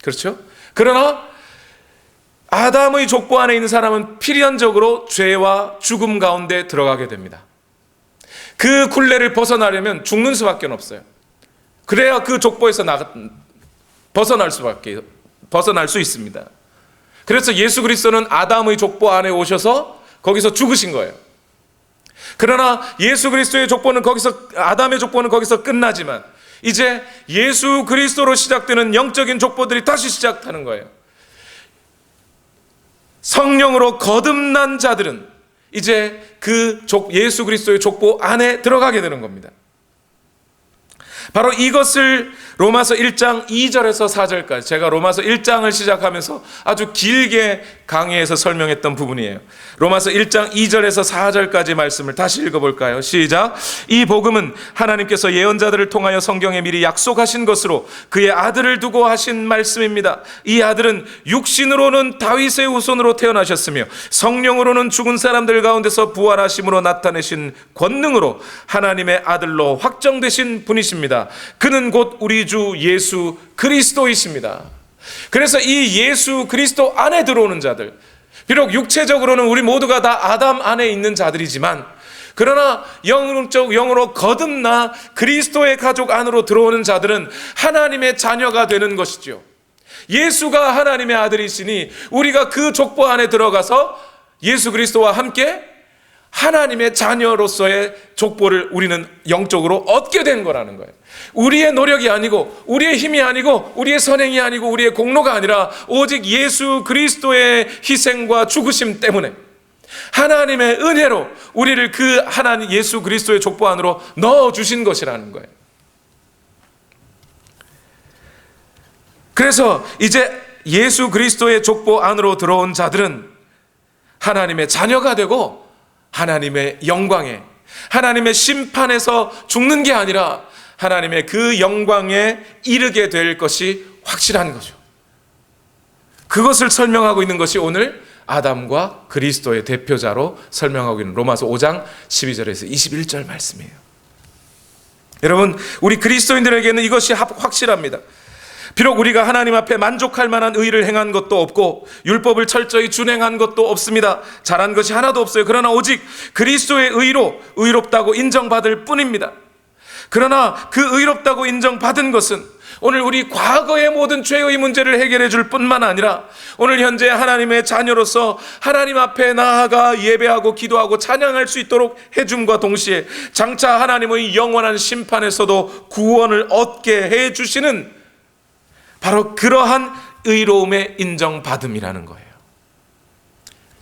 그렇죠? 그러나 아담의 족보 안에 있는 사람은 필연적으로 죄와 죽음 가운데 들어가게 됩니다. 그 굴레를 벗어나려면 죽는 수밖에 없어요. 그래야 그 족보에서 벗어날 수 있습니다. 그래서 예수 그리스도는 아담의 족보 안에 오셔서 거기서 죽으신 거예요. 그러나 예수 그리스도의 족보는 아담의 족보는 거기서 끝나지만 이제 예수 그리스도로 시작되는 영적인 족보들이 다시 시작하는 거예요. 성령으로 거듭난 자들은 이제 예수 그리스도의 족보 안에 들어가게 되는 겁니다. 바로 이것을 로마서 1장 2절에서 4절까지, 제가 로마서 1장을 시작하면서 아주 길게 강의해서 설명했던 부분이에요. 로마서 1장 2절에서 4절까지 말씀을 다시 읽어볼까요? 시작. 이 복음은 하나님께서 예언자들을 통하여 성경에 미리 약속하신 것으로 그의 아들을 두고 하신 말씀입니다. 이 아들은 육신으로는 다윗의 후손으로 태어나셨으며 성령으로는 죽은 사람들 가운데서 부활하심으로 나타내신 권능으로 하나님의 아들로 확정되신 분이십니다. 그는 곧 우리 주 예수 그리스도이십니다. 그래서 이 예수 그리스도 안에 들어오는 자들, 비록 육체적으로는 우리 모두가 다 아담 안에 있는 자들이지만 그러나 영으로 거듭나 그리스도의 가족 안으로 들어오는 자들은 하나님의 자녀가 되는 것이죠. 예수가 하나님의 아들이시니 우리가 그 족보 안에 들어가서 예수 그리스도와 함께 하나님의 자녀로서의 족보를 우리는 영적으로 얻게 된 거라는 거예요. 우리의 노력이 아니고 우리의 힘이 아니고 우리의 선행이 아니고 우리의 공로가 아니라 오직 예수 그리스도의 희생과 죽으심 때문에 하나님의 은혜로 우리를 그 하나님 예수 그리스도의 족보 안으로 넣어주신 것이라는 거예요. 그래서 이제 예수 그리스도의 족보 안으로 들어온 자들은 하나님의 자녀가 되고 하나님의 영광에, 하나님의 심판에서 죽는 게 아니라 하나님의 그 영광에 이르게 될 것이 확실한 거죠. 그것을 설명하고 있는 것이 오늘 아담과 그리스도의 대표자로 설명하고 있는 로마서 5장 12절에서 21절 말씀이에요. 여러분, 우리 그리스도인들에게는 이것이 확실합니다. 비록 우리가 하나님 앞에 만족할 만한 의를 행한 것도 없고 율법을 철저히 준행한 것도 없습니다. 잘한 것이 하나도 없어요. 그러나 오직 그리스도의 의로 의롭다고 인정받을 뿐입니다. 그러나 그 의롭다고 인정받은 것은 오늘 우리 과거의 모든 죄의 문제를 해결해 줄 뿐만 아니라 오늘 현재 하나님의 자녀로서 하나님 앞에 나아가 예배하고 기도하고 찬양할 수 있도록 해줌과 동시에 장차 하나님의 영원한 심판에서도 구원을 얻게 해주시는 바로 그러한 의로움의 인정받음이라는 거예요.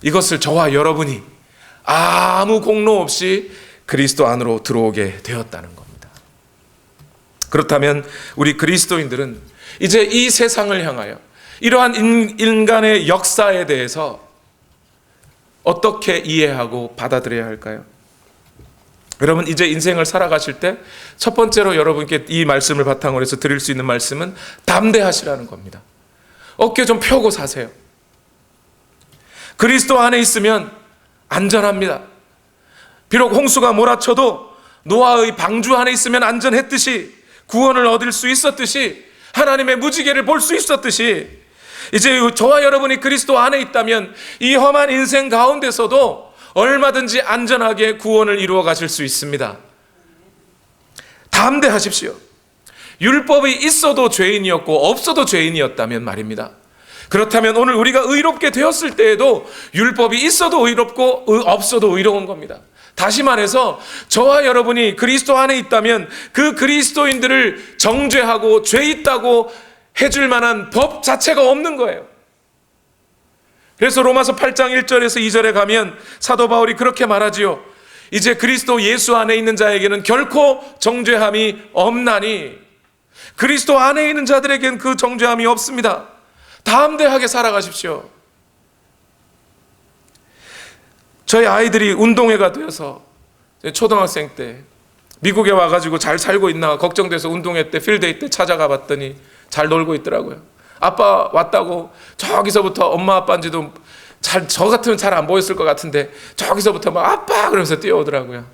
이것을 저와 여러분이 아무 공로 없이 그리스도 안으로 들어오게 되었다는 겁니다. 그렇다면 우리 그리스도인들은 이제 이 세상을 향하여 이러한 인간의 역사에 대해서 어떻게 이해하고 받아들여야 할까요? 여러분, 이제 인생을 살아가실 때 첫 번째로 여러분께 이 말씀을 바탕으로 해서 드릴 수 있는 말씀은 담대하시라는 겁니다. 어깨 좀 펴고 사세요. 그리스도 안에 있으면 안전합니다. 비록 홍수가 몰아쳐도 노아의 방주 안에 있으면 안전했듯이 구원을 얻을 수 있었듯이 하나님의 무지개를 볼 수 있었듯이 이제 저와 여러분이 그리스도 안에 있다면 이 험한 인생 가운데서도 얼마든지 안전하게 구원을 이루어 가실 수 있습니다. 담대하십시오. 율법이 있어도 죄인이었고 없어도 죄인이었다면 말입니다. 그렇다면 오늘 우리가 의롭게 되었을 때에도 율법이 있어도 의롭고 없어도 의로운 겁니다. 다시 말해서 저와 여러분이 그리스도 안에 있다면 그 그리스도인들을 정죄하고 죄 있다고 해줄 만한 법 자체가 없는 거예요. 그래서 로마서 8장 1절에서 2절에 가면 사도 바울이 그렇게 말하지요. 이제 그리스도 예수 안에 있는 자에게는 결코 정죄함이 없나니 그리스도 안에 있는 자들에게는 그 정죄함이 없습니다. 담대하게 살아가십시오. 저희 아이들이 운동회가 되어서 초등학생 때 미국에 와가지고 잘 살고 있나 걱정돼서 운동회 때 필드데이 때 찾아가 봤더니 잘 놀고 있더라고요. 아빠 왔다고 저기서부터 엄마 아빠인지도 저 같으면 잘 안 보였을 것 같은데 저기서부터 막 아빠 그러면서 뛰어오더라고요.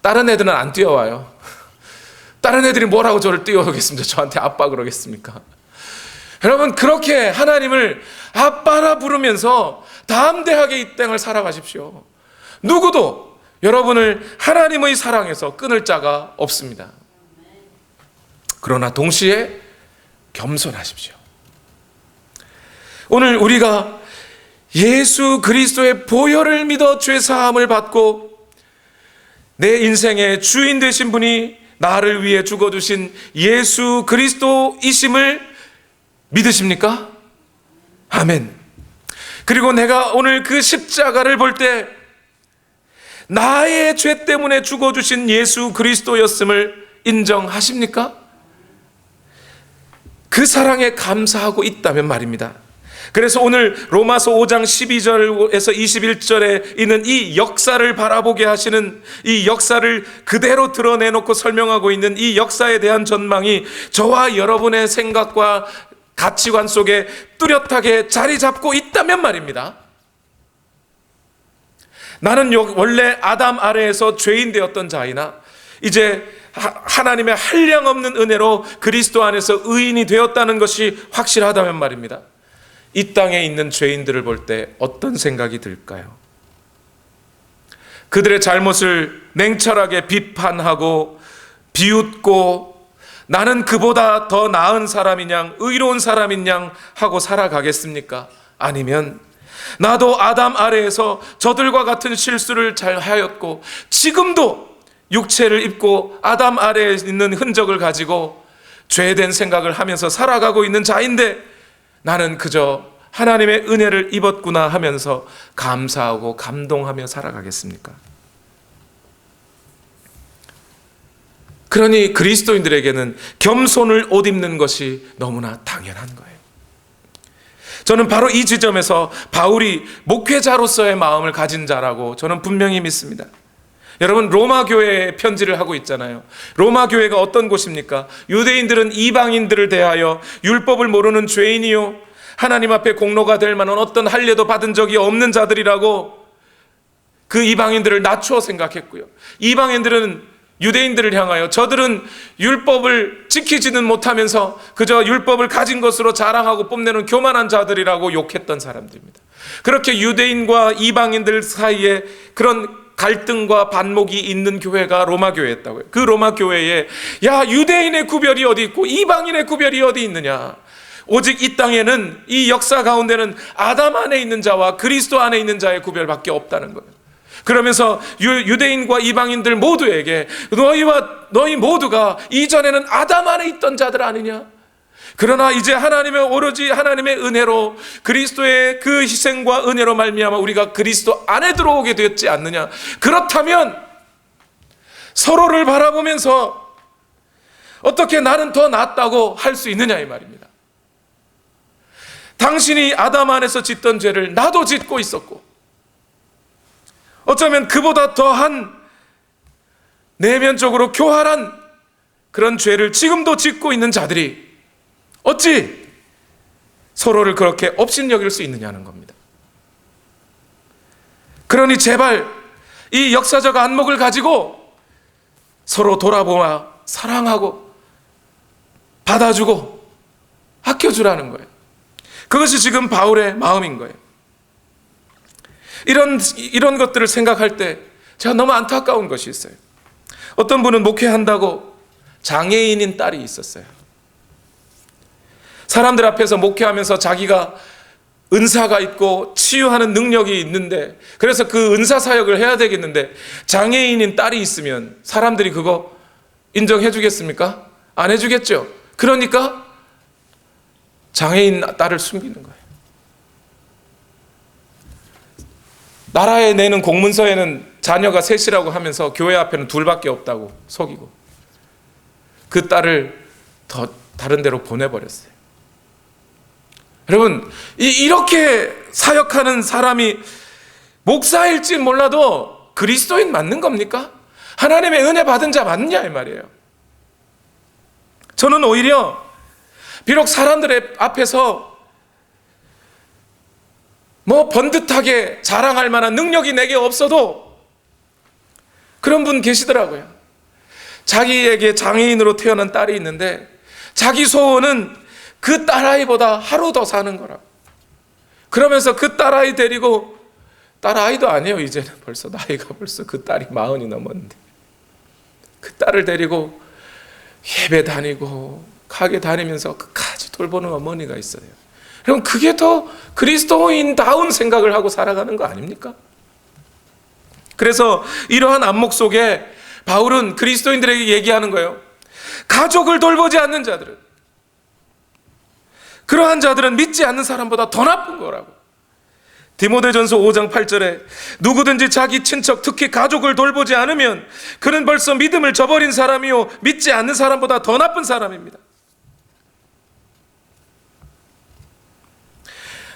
다른 애들은 안 뛰어와요. 다른 애들이 뭐라고 저를 뛰어오겠습니까? 저한테 아빠 그러겠습니까? 여러분, 그렇게 하나님을 아빠라 부르면서 담대하게 이 땅을 살아가십시오. 누구도 여러분을 하나님의 사랑에서 끊을 자가 없습니다. 그러나 동시에 겸손하십시오. 오늘 우리가 예수 그리스도의 보혈을 믿어 죄 사함을 받고 내 인생의 주인 되신 분이 나를 위해 죽어주신 예수 그리스도이심을 믿으십니까? 아멘. 그리고 내가 오늘 그 십자가를 볼 때 나의 죄 때문에 죽어주신 예수 그리스도였음을 인정하십니까? 그 사랑에 감사하고 있다면 말입니다. 그래서 오늘 로마서 5장 12절에서 21절에 있는 이 역사를 바라보게 하시는, 이 역사를 그대로 드러내놓고 설명하고 있는 이 역사에 대한 전망이 저와 여러분의 생각과 가치관 속에 뚜렷하게 자리 잡고 있다면 말입니다. 나는 원래 아담 아래에서 죄인 되었던 자이나 이제 하나님의 한량없는 은혜로 그리스도 안에서 의인이 되었다는 것이 확실하다면 말입니다. 이 땅에 있는 죄인들을 볼 때 어떤 생각이 들까요? 그들의 잘못을 냉철하게 비판하고 비웃고 나는 그보다 더 나은 사람이냐, 의로운 사람이냐 하고 살아가겠습니까? 아니면 나도 아담 아래에서 저들과 같은 실수를 잘 하였고 지금도 육체를 입고 아담 아래에 있는 흔적을 가지고 죄된 생각을 하면서 살아가고 있는 자인데 나는 그저 하나님의 은혜를 입었구나 하면서 감사하고 감동하며 살아가겠습니까? 그러니 그리스도인들에게는 겸손을 옷 입는 것이 너무나 당연한 거예요. 저는 바로 이 지점에서 바울이 목회자로서의 마음을 가진 자라고 저는 분명히 믿습니다. 여러분, 로마 교회에 편지를 하고 있잖아요. 로마 교회가 어떤 곳입니까? 유대인들은 이방인들을 대하여 율법을 모르는 죄인이요 하나님 앞에 공로가 될 만한 어떤 할례도 받은 적이 없는 자들이라고 그 이방인들을 낮추어 생각했고요. 이방인들은 유대인들을 향하여 저들은 율법을 지키지는 못하면서 그저 율법을 가진 것으로 자랑하고 뽐내는 교만한 자들이라고 욕했던 사람들입니다. 그렇게 유대인과 이방인들 사이에 그런 갈등과 반목이 있는 교회가 로마 교회였다고요. 그 로마 교회에 야, 유대인의 구별이 어디 있고 이방인의 구별이 어디 있느냐. 오직 이 땅에는, 이 역사 가운데는 아담 안에 있는 자와 그리스도 안에 있는 자의 구별밖에 없다는 거예요. 그러면서 유대인과 이방인들 모두에게 너희 모두가 이전에는 아담 안에 있던 자들 아니냐. 그러나 이제 하나님의 오로지 하나님의 은혜로 그리스도의 그 희생과 은혜로 말미암아 우리가 그리스도 안에 들어오게 되었지 않느냐. 그렇다면 서로를 바라보면서 어떻게 나는 더 낫다고 할 수 있느냐 이 말입니다. 당신이 아담 안에서 짓던 죄를 나도 짓고 있었고 어쩌면 그보다 더한 내면적으로 교활한 그런 죄를 지금도 짓고 있는 자들이 어찌 서로를 그렇게 업신여길 수 있느냐는 겁니다. 그러니 제발 이 역사적 안목을 가지고 서로 돌아보아 사랑하고 받아주고 아껴주라는 거예요. 그것이 지금 바울의 마음인 거예요. 이런 것들을 생각할 때 제가 너무 안타까운 것이 있어요. 어떤 분은 목회한다고 장애인인 딸이 있었어요. 사람들 앞에서 목회하면서 자기가 은사가 있고 치유하는 능력이 있는데 그래서 그 은사 사역을 해야 되겠는데 장애인인 딸이 있으면 사람들이 그거 인정해 주겠습니까? 안 해주겠죠. 그러니까 장애인 딸을 숨기는 거예요. 나라에 내는 공문서에는 자녀가 셋이라고 하면서 교회 앞에는 둘밖에 없다고 속이고 그 딸을 더 다른 데로 보내버렸어요. 여러분, 이렇게 사역하는 사람이 목사일지 몰라도 그리스도인 맞는 겁니까? 하나님의 은혜 받은 자 맞느냐 이 말이에요. 저는 오히려 비록 사람들의 앞에서 번듯하게 자랑할 만한 능력이 내게 없어도 그런 분 계시더라고요. 자기에게 장애인으로 태어난 딸이 있는데 자기 소원은 그 딸아이보다 하루 더 사는 거라고. 그러면서 그 딸아이 데리고, 딸아이도 아니에요 이제는, 나이가 벌써 그 딸이 40이 넘었는데 그 딸을 데리고 예배 다니고 가게 다니면서 끝까지 돌보는 어머니가 있어요. 그럼 그게 더 그리스도인다운 생각을 하고 살아가는 거 아닙니까? 그래서 이러한 안목 속에 바울은 그리스도인들에게 얘기하는 거예요. 가족을 돌보지 않는 자들은, 그러한 자들은 믿지 않는 사람보다 더 나쁜 거라고. 디모데전서 5장 8절에 누구든지 자기 친척, 특히 가족을 돌보지 않으면 그는 벌써 믿음을 저버린 사람이요 믿지 않는 사람보다 더 나쁜 사람입니다.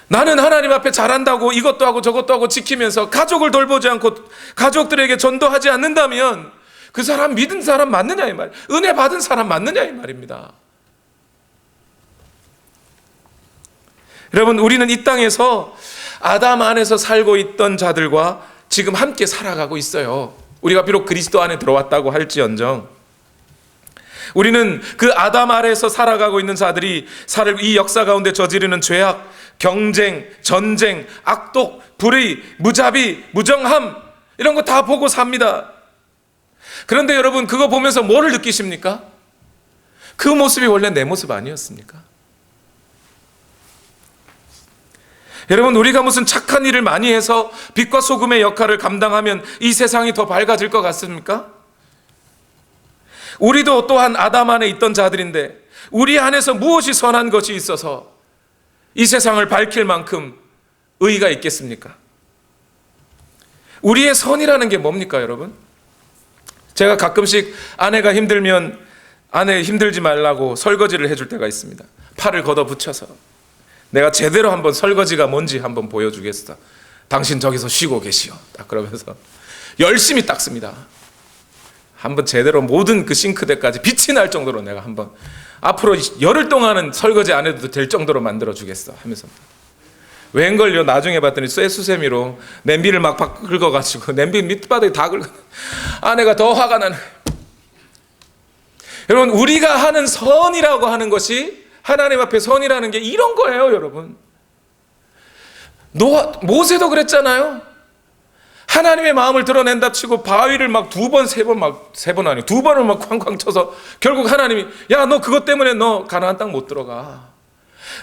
나는 하나님 앞에 잘한다고 이것도 하고 저것도 하고 지키면서 가족을 돌보지 않고 가족들에게 전도하지 않는다면 그 사람 믿은 사람 맞느냐 이 말, 은혜 받은 사람 맞느냐 이 말입니다. 여러분, 우리는 이 땅에서 아담 안에서 살고 있던 자들과 지금 함께 살아가고 있어요. 우리가 비록 그리스도 안에 들어왔다고 할지언정 우리는 그 아담 아래에서 살아가고 있는 자들이 이 역사 가운데 저지르는 죄악, 경쟁, 전쟁, 악독, 불의, 무자비, 무정함 이런 거 다 보고 삽니다. 그런데 여러분, 그거 보면서 뭐를 느끼십니까? 그 모습이 원래 내 모습 아니었습니까? 여러분, 우리가 무슨 착한 일을 많이 해서 빛과 소금의 역할을 감당하면 이 세상이 더 밝아질 것 같습니까? 우리도 또한 아담 안에 있던 자들인데 우리 안에서 무엇이 선한 것이 있어서 이 세상을 밝힐 만큼 의의가 있겠습니까? 우리의 선이라는 게 뭡니까, 여러분? 제가 가끔씩 아내가 힘들면 아내 힘들지 말라고 설거지를 해줄 때가 있습니다. 팔을 걷어붙여서 내가 제대로 한번 설거지가 뭔지 한번 보여주겠어. 당신 저기서 쉬고 계시오. 딱 그러면서 열심히 닦습니다. 한번 제대로 모든 그 싱크대까지 빛이 날 정도로 내가 한번 앞으로 열흘 동안은 설거지 안 해도 될 정도로 만들어 주겠어 하면서, 웬걸요, 나중에 봤더니 쇠수세미로 냄비를 막 긁어가지고 냄비 밑바닥에 다 긁어. 아내가 더 화가 나는 거예요. 여러분, 우리가 하는 선이라고 하는 것이, 하나님 앞에 선이라는 게 이런 거예요, 여러분. 모세도 그랬잖아요. 하나님의 마음을 드러낸답치고 바위를 막 두 번을 막 쾅쾅 쳐서 결국 하나님이, 야, 너 그것 때문에 너 가나안 땅 못 들어가.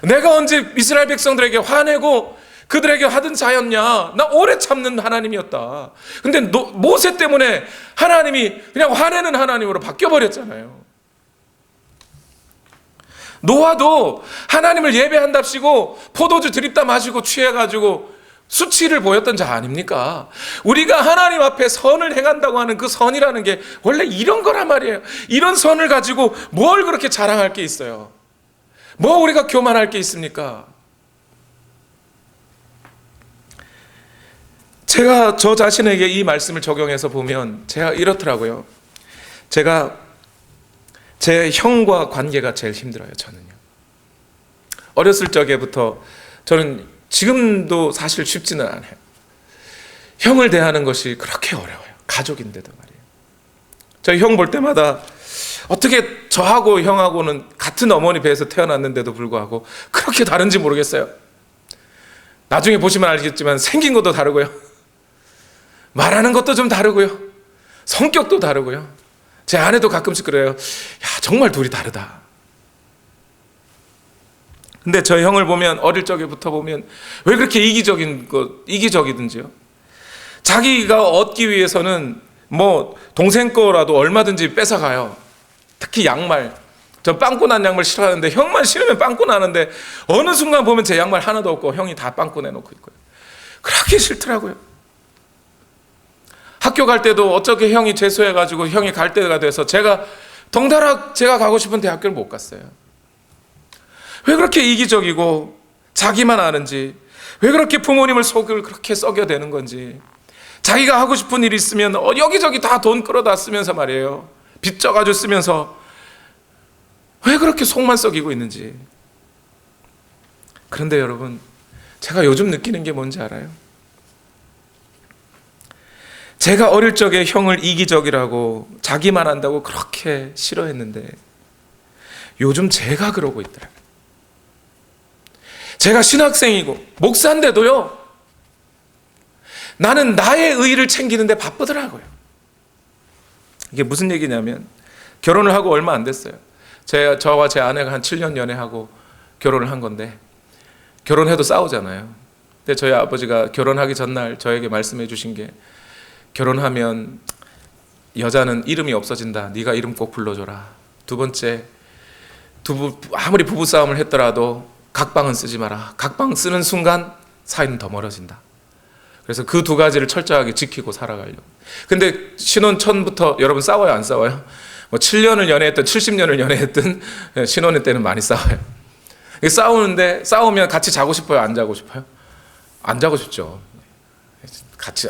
내가 언제 이스라엘 백성들에게 화내고 그들에게 하던 자였냐? 나 오래 참는 하나님이었다. 근데 모세 때문에 하나님이 그냥 화내는 하나님으로 바뀌어버렸잖아요. 노아도 하나님을 예배한답시고 포도주 드립다 마시고 취해가지고 수치를 보였던 자 아닙니까? 우리가 하나님 앞에 선을 행한다고 하는 그 선이라는 게 원래 이런 거란 말이에요. 이런 선을 가지고 뭘 그렇게 자랑할 게 있어요? 뭐 우리가 교만할 게 있습니까? 제가 저 자신에게 이 말씀을 적용해서 보면 제가 이렇더라고요. 제가 제 형과 관계가 제일 힘들어요. 저는요. 어렸을 적에부터 저는 지금도 사실 쉽지는 않아요. 형을 대하는 것이 그렇게 어려워요. 가족인데도 말이에요. 저희 형 볼 때마다 어떻게 저하고 형하고는 같은 어머니 배에서 태어났는데도 불구하고 그렇게 다른지 모르겠어요. 나중에 보시면 알겠지만 생긴 것도 다르고요. 말하는 것도 좀 다르고요. 성격도 다르고요. 제 아내도 가끔씩 그래요. 야, 정말 둘이 다르다. 근데 저 형을 보면, 어릴 적에부터 보면 왜 그렇게 이기적이든지요. 자기가 얻기 위해서는 뭐 동생 거라도 얼마든지 뺏어가요. 특히 양말. 전 빵꾸 난 양말 싫어하는데 형만 신으면 빵꾸 나는데 어느 순간 보면 제 양말 하나도 없고 형이 다 빵꾸 내놓고 있고요. 그렇게 싫더라고요. 학교 갈 때도 어떻게 형이 재수해가지고 형이 갈 때가 돼서 제가 덩달아 제가 가고 싶은 대학교를 못 갔어요. 왜 그렇게 이기적이고 자기만 아는지, 왜 그렇게 부모님을 속을 그렇게 썩여대는 건지 자기가 하고 싶은 일이 있으면 여기저기 다 돈 끌어다 쓰면서 말이에요. 빚져가지고 쓰면서 왜 그렇게 속만 썩이고 있는지. 그런데 여러분, 제가 요즘 느끼는 게 뭔지 알아요? 제가 어릴 적에 형을 이기적이라고 자기만 한다고 그렇게 싫어했는데 요즘 제가 그러고 있더라고요. 제가 신학생이고 목사인데도요, 나는 나의 의의를 챙기는데 바쁘더라고요. 이게 무슨 얘기냐면, 결혼을 하고 얼마 안 됐어요. 저와 제 아내가 한 7년 연애하고 결혼을 한 건데, 결혼해도 싸우잖아요. 근데 저희 아버지가 결혼하기 전날 저에게 말씀해 주신 게, 결혼하면 여자는 이름이 없어진다. 네가 이름 꼭 불러줘라. 두 번째, 아무리 부부싸움을 했더라도 각방은 쓰지 마라. 각방 쓰는 순간 사이는 더 멀어진다. 그래서 그 두 가지를 철저하게 지키고 살아가려고. 근데 신혼 전부터 여러분 싸워요, 안 싸워요? 뭐 7년을 연애했든 70년을 연애했든 신혼의 때는 많이 싸워요. 싸우는데, 싸우면 같이 자고 싶어요, 안 자고 싶어요? 안 자고 싶죠. 같이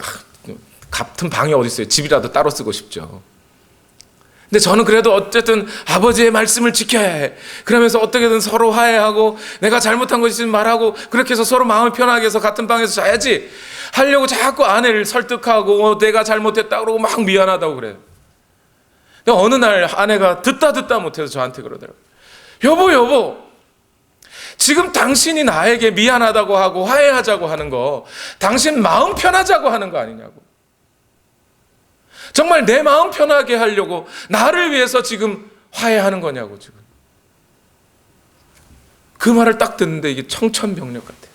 같은 방이 어디 있어요? 집이라도 따로 쓰고 싶죠. 근데 저는 그래도 어쨌든 아버지의 말씀을 지켜야 해. 그러면서 어떻게든 서로 화해하고, 내가 잘못한 것이 있으면 말하고, 그렇게 해서 서로 마음을 편하게 해서 같은 방에서 자야지 하려고 자꾸 아내를 설득하고, 내가 잘못했다 그러고 막 미안하다고 그래요. 어느 날 아내가 듣다 못해서 저한테 그러더라고요. 여보, 지금 당신이 나에게 미안하다고 하고 화해하자고 하는 거, 당신 마음 편하자고 하는 거 아니냐고. 정말 내 마음 편하게 하려고 나를 위해서 지금 화해하는 거냐고. 지금 그 말을 딱 듣는데 이게 청천벽력 같아요.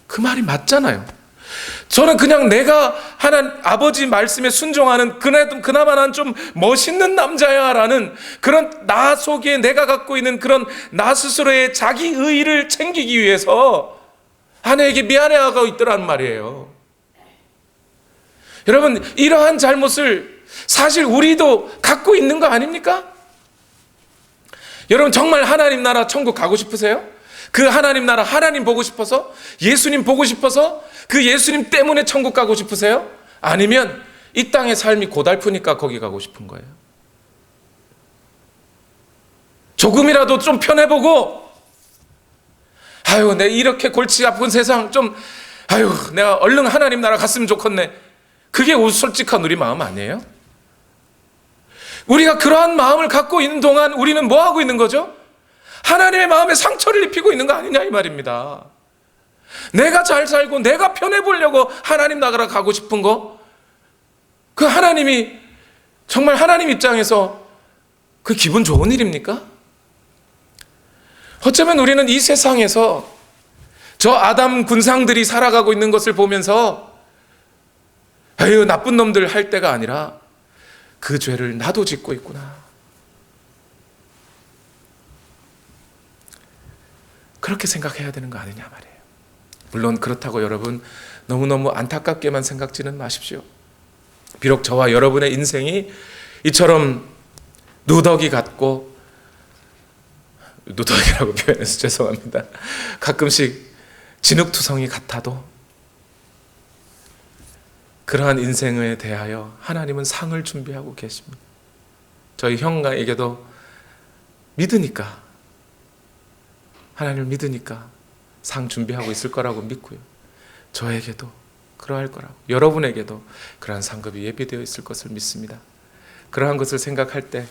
그 말이 맞잖아요. 저는 그냥 내가 아버지 말씀에 순종하는, 그나마 난 좀 멋있는 남자야 라는 그런 나 속에 내가 갖고 있는 그런 나 스스로의 자기 의의를 챙기기 위해서 아내에게 미안해하고 있더란 말이에요. 여러분, 이러한 잘못을 사실 우리도 갖고 있는 거 아닙니까? 여러분, 정말 하나님 나라 천국 가고 싶으세요? 그 하나님 나라, 하나님 보고 싶어서, 예수님 보고 싶어서, 그 예수님 때문에 천국 가고 싶으세요? 아니면 이 땅의 삶이 고달프니까 거기 가고 싶은 거예요? 조금이라도 좀 편해보고, 아유, 내 이렇게 골치 아픈 세상 좀, 아유, 내가 얼른 하나님 나라 갔으면 좋겠네. 그게 솔직한 우리 마음 아니에요? 우리가 그러한 마음을 갖고 있는 동안 우리는 뭐 하고 있는 거죠? 하나님의 마음에 상처를 입히고 있는 거 아니냐 이 말입니다. 내가 잘 살고 내가 편해 보려고 하나님 나라가 가고 싶은 거, 그 하나님이 정말 하나님 입장에서 그 기분 좋은 일입니까? 어쩌면 우리는 이 세상에서 저 아담 군상들이 살아가고 있는 것을 보면서 아유, 나쁜 놈들 할 때가 아니라 그 죄를 나도 짓고 있구나, 그렇게 생각해야 되는 거 아니냐 말이에요. 물론 그렇다고 여러분 너무너무 안타깝게만 생각지는 마십시오. 비록 저와 여러분의 인생이 이처럼 누더기 같고, 누더기라고 표현해서 죄송합니다, 가끔씩 진흙투성이 같아도 그러한 인생에 대하여 하나님은 상을 준비하고 계십니다. 저희 형에게도 믿으니까, 하나님을 믿으니까 상 준비하고 있을 거라고 믿고요, 저에게도 그러할 거라고, 여러분에게도 그러한 상급이 예비되어 있을 것을 믿습니다. 그러한 것을 생각할 때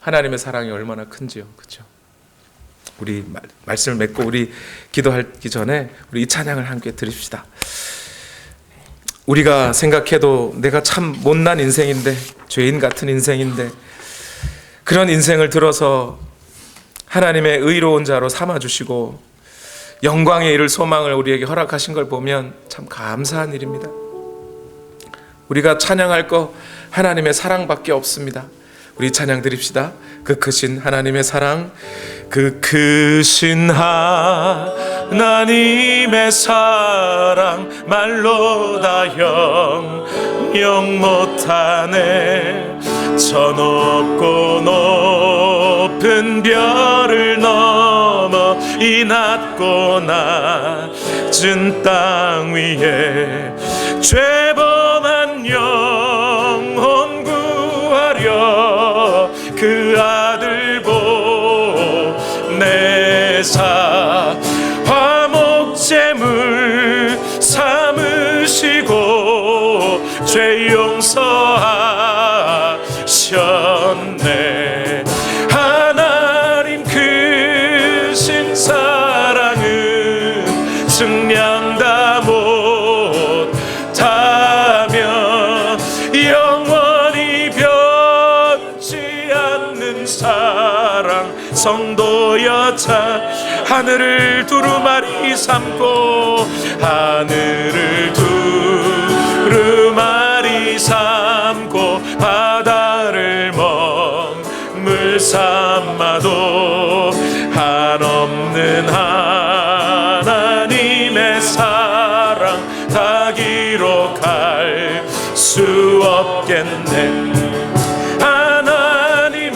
하나님의 사랑이 얼마나 큰지요, 그렇죠? 우리 말씀을 맺고 우리 기도하기 전에 우리 이 찬양을 함께 드립시다. 우리가 생각해도 내가 참 못난 인생인데, 죄인 같은 인생인데, 그런 인생을 들어서 하나님의 의로운 자로 삼아주시고 영광에 이를 소망을 우리에게 허락하신 걸 보면 참 감사한 일입니다. 우리가 찬양할 거 하나님의 사랑밖에 없습니다. 우리 찬양 드립시다. 그 크신 하나님의 사랑, 그 크신 하나님의 사랑 말로 다 형용 못하네. 저 높고 높은 별을 넘어 이 낮고 낮은 땅 위에 죄범한 영혼 구하려 그 아들 보내사 화목제물 삼으시고 죄 용서하셨네. 하나님 크신 사랑은 증량다 못하며 영원히 변치 않는 사랑. 성도 여자 하늘을 두루마리 삼고 하늘을 두루마리 삼고 바다를 먹물 삼아도 한없는 하나님의 사랑 다 기록할 수 없겠네. 하나님의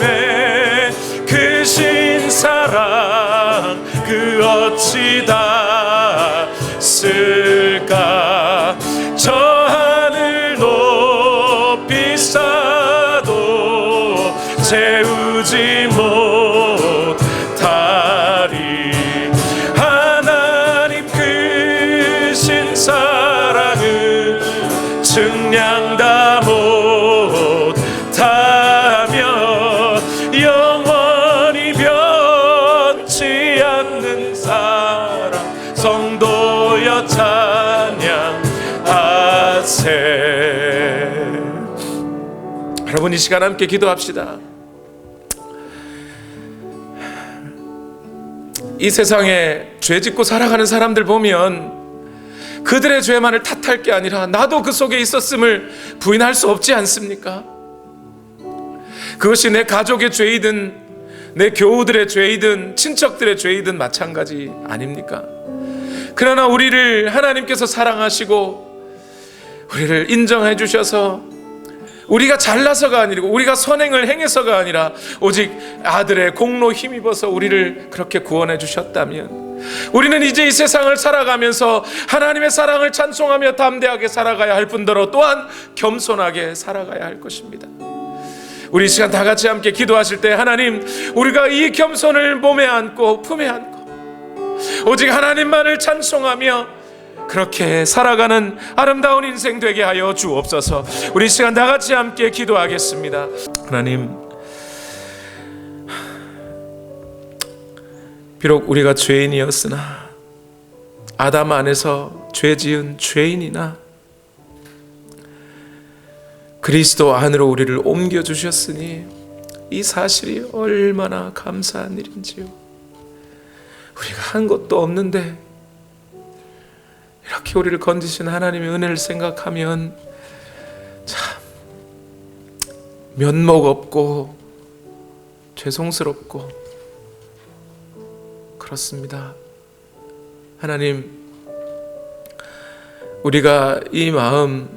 크신 사랑 그 어찌 다 쓸까. 저 하늘 높이 쌓아도 채우지 못하리. 하나님 크신 사랑은 증량 다 못하며 영원히 변치 않는 사랑. 성도여 찬양하세. 여러분, 이 시간 함께 기도합시다. 이 세상에 죄 짓고 살아가는 사람들 보면 그들의 죄만을 탓할 게 아니라 나도 그 속에 있었음을 부인할 수 없지 않습니까? 그것이 내 가족의 죄이든 내 교우들의 죄이든 친척들의 죄이든 마찬가지 아닙니까? 그러나 우리를 하나님께서 사랑하시고 우리를 인정해 주셔서 우리가 잘나서가 아니고 우리가 선행을 행해서가 아니라 오직 아들의 공로 힘입어서 우리를 그렇게 구원해 주셨다면 우리는 이제 이 세상을 살아가면서 하나님의 사랑을 찬송하며 담대하게 살아가야 할 뿐더러 또한 겸손하게 살아가야 할 것입니다. 우리 이 시간 다 같이 함께 기도하실 때 하나님, 우리가 이 겸손을 몸에 안고 품에 안고 오직 하나님만을 찬송하며 그렇게 살아가는 아름다운 인생 되게 하여 주옵소서. 우리 이 시간 다 같이 함께 기도하겠습니다. 하나님, 비록 우리가 죄인이었으나 아담 안에서 죄 지은 죄인이나 그리스도 안으로 우리를 옮겨주셨으니 이 사실이 얼마나 감사한 일인지요. 우리가 한 것도 없는데 이렇게 우리를 건지신 하나님의 은혜를 생각하면 참 면목 없고 죄송스럽고 그렇습니다. 하나님, 우리가 이 마음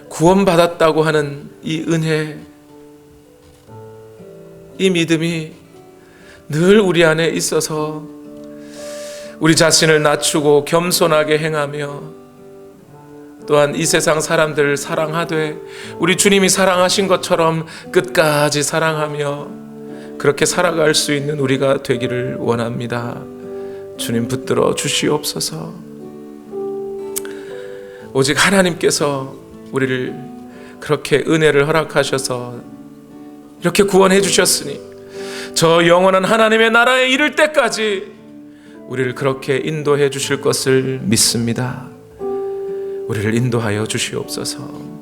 구원받았다고 하는 이 은혜, 이 믿음이 늘 우리 안에 있어서 우리 자신을 낮추고 겸손하게 행하며 또한 이 세상 사람들을 사랑하되 우리 주님이 사랑하신 것처럼 끝까지 사랑하며 그렇게 살아갈 수 있는 우리가 되기를 원합니다. 주님 붙들어 주시옵소서. 오직 하나님께서 우리를 그렇게 은혜를 허락하셔서 이렇게 구원해 주셨으니 저 영원한 하나님의 나라에 이를 때까지 우리를 그렇게 인도해 주실 것을 믿습니다. 우리를 인도하여 주시옵소서.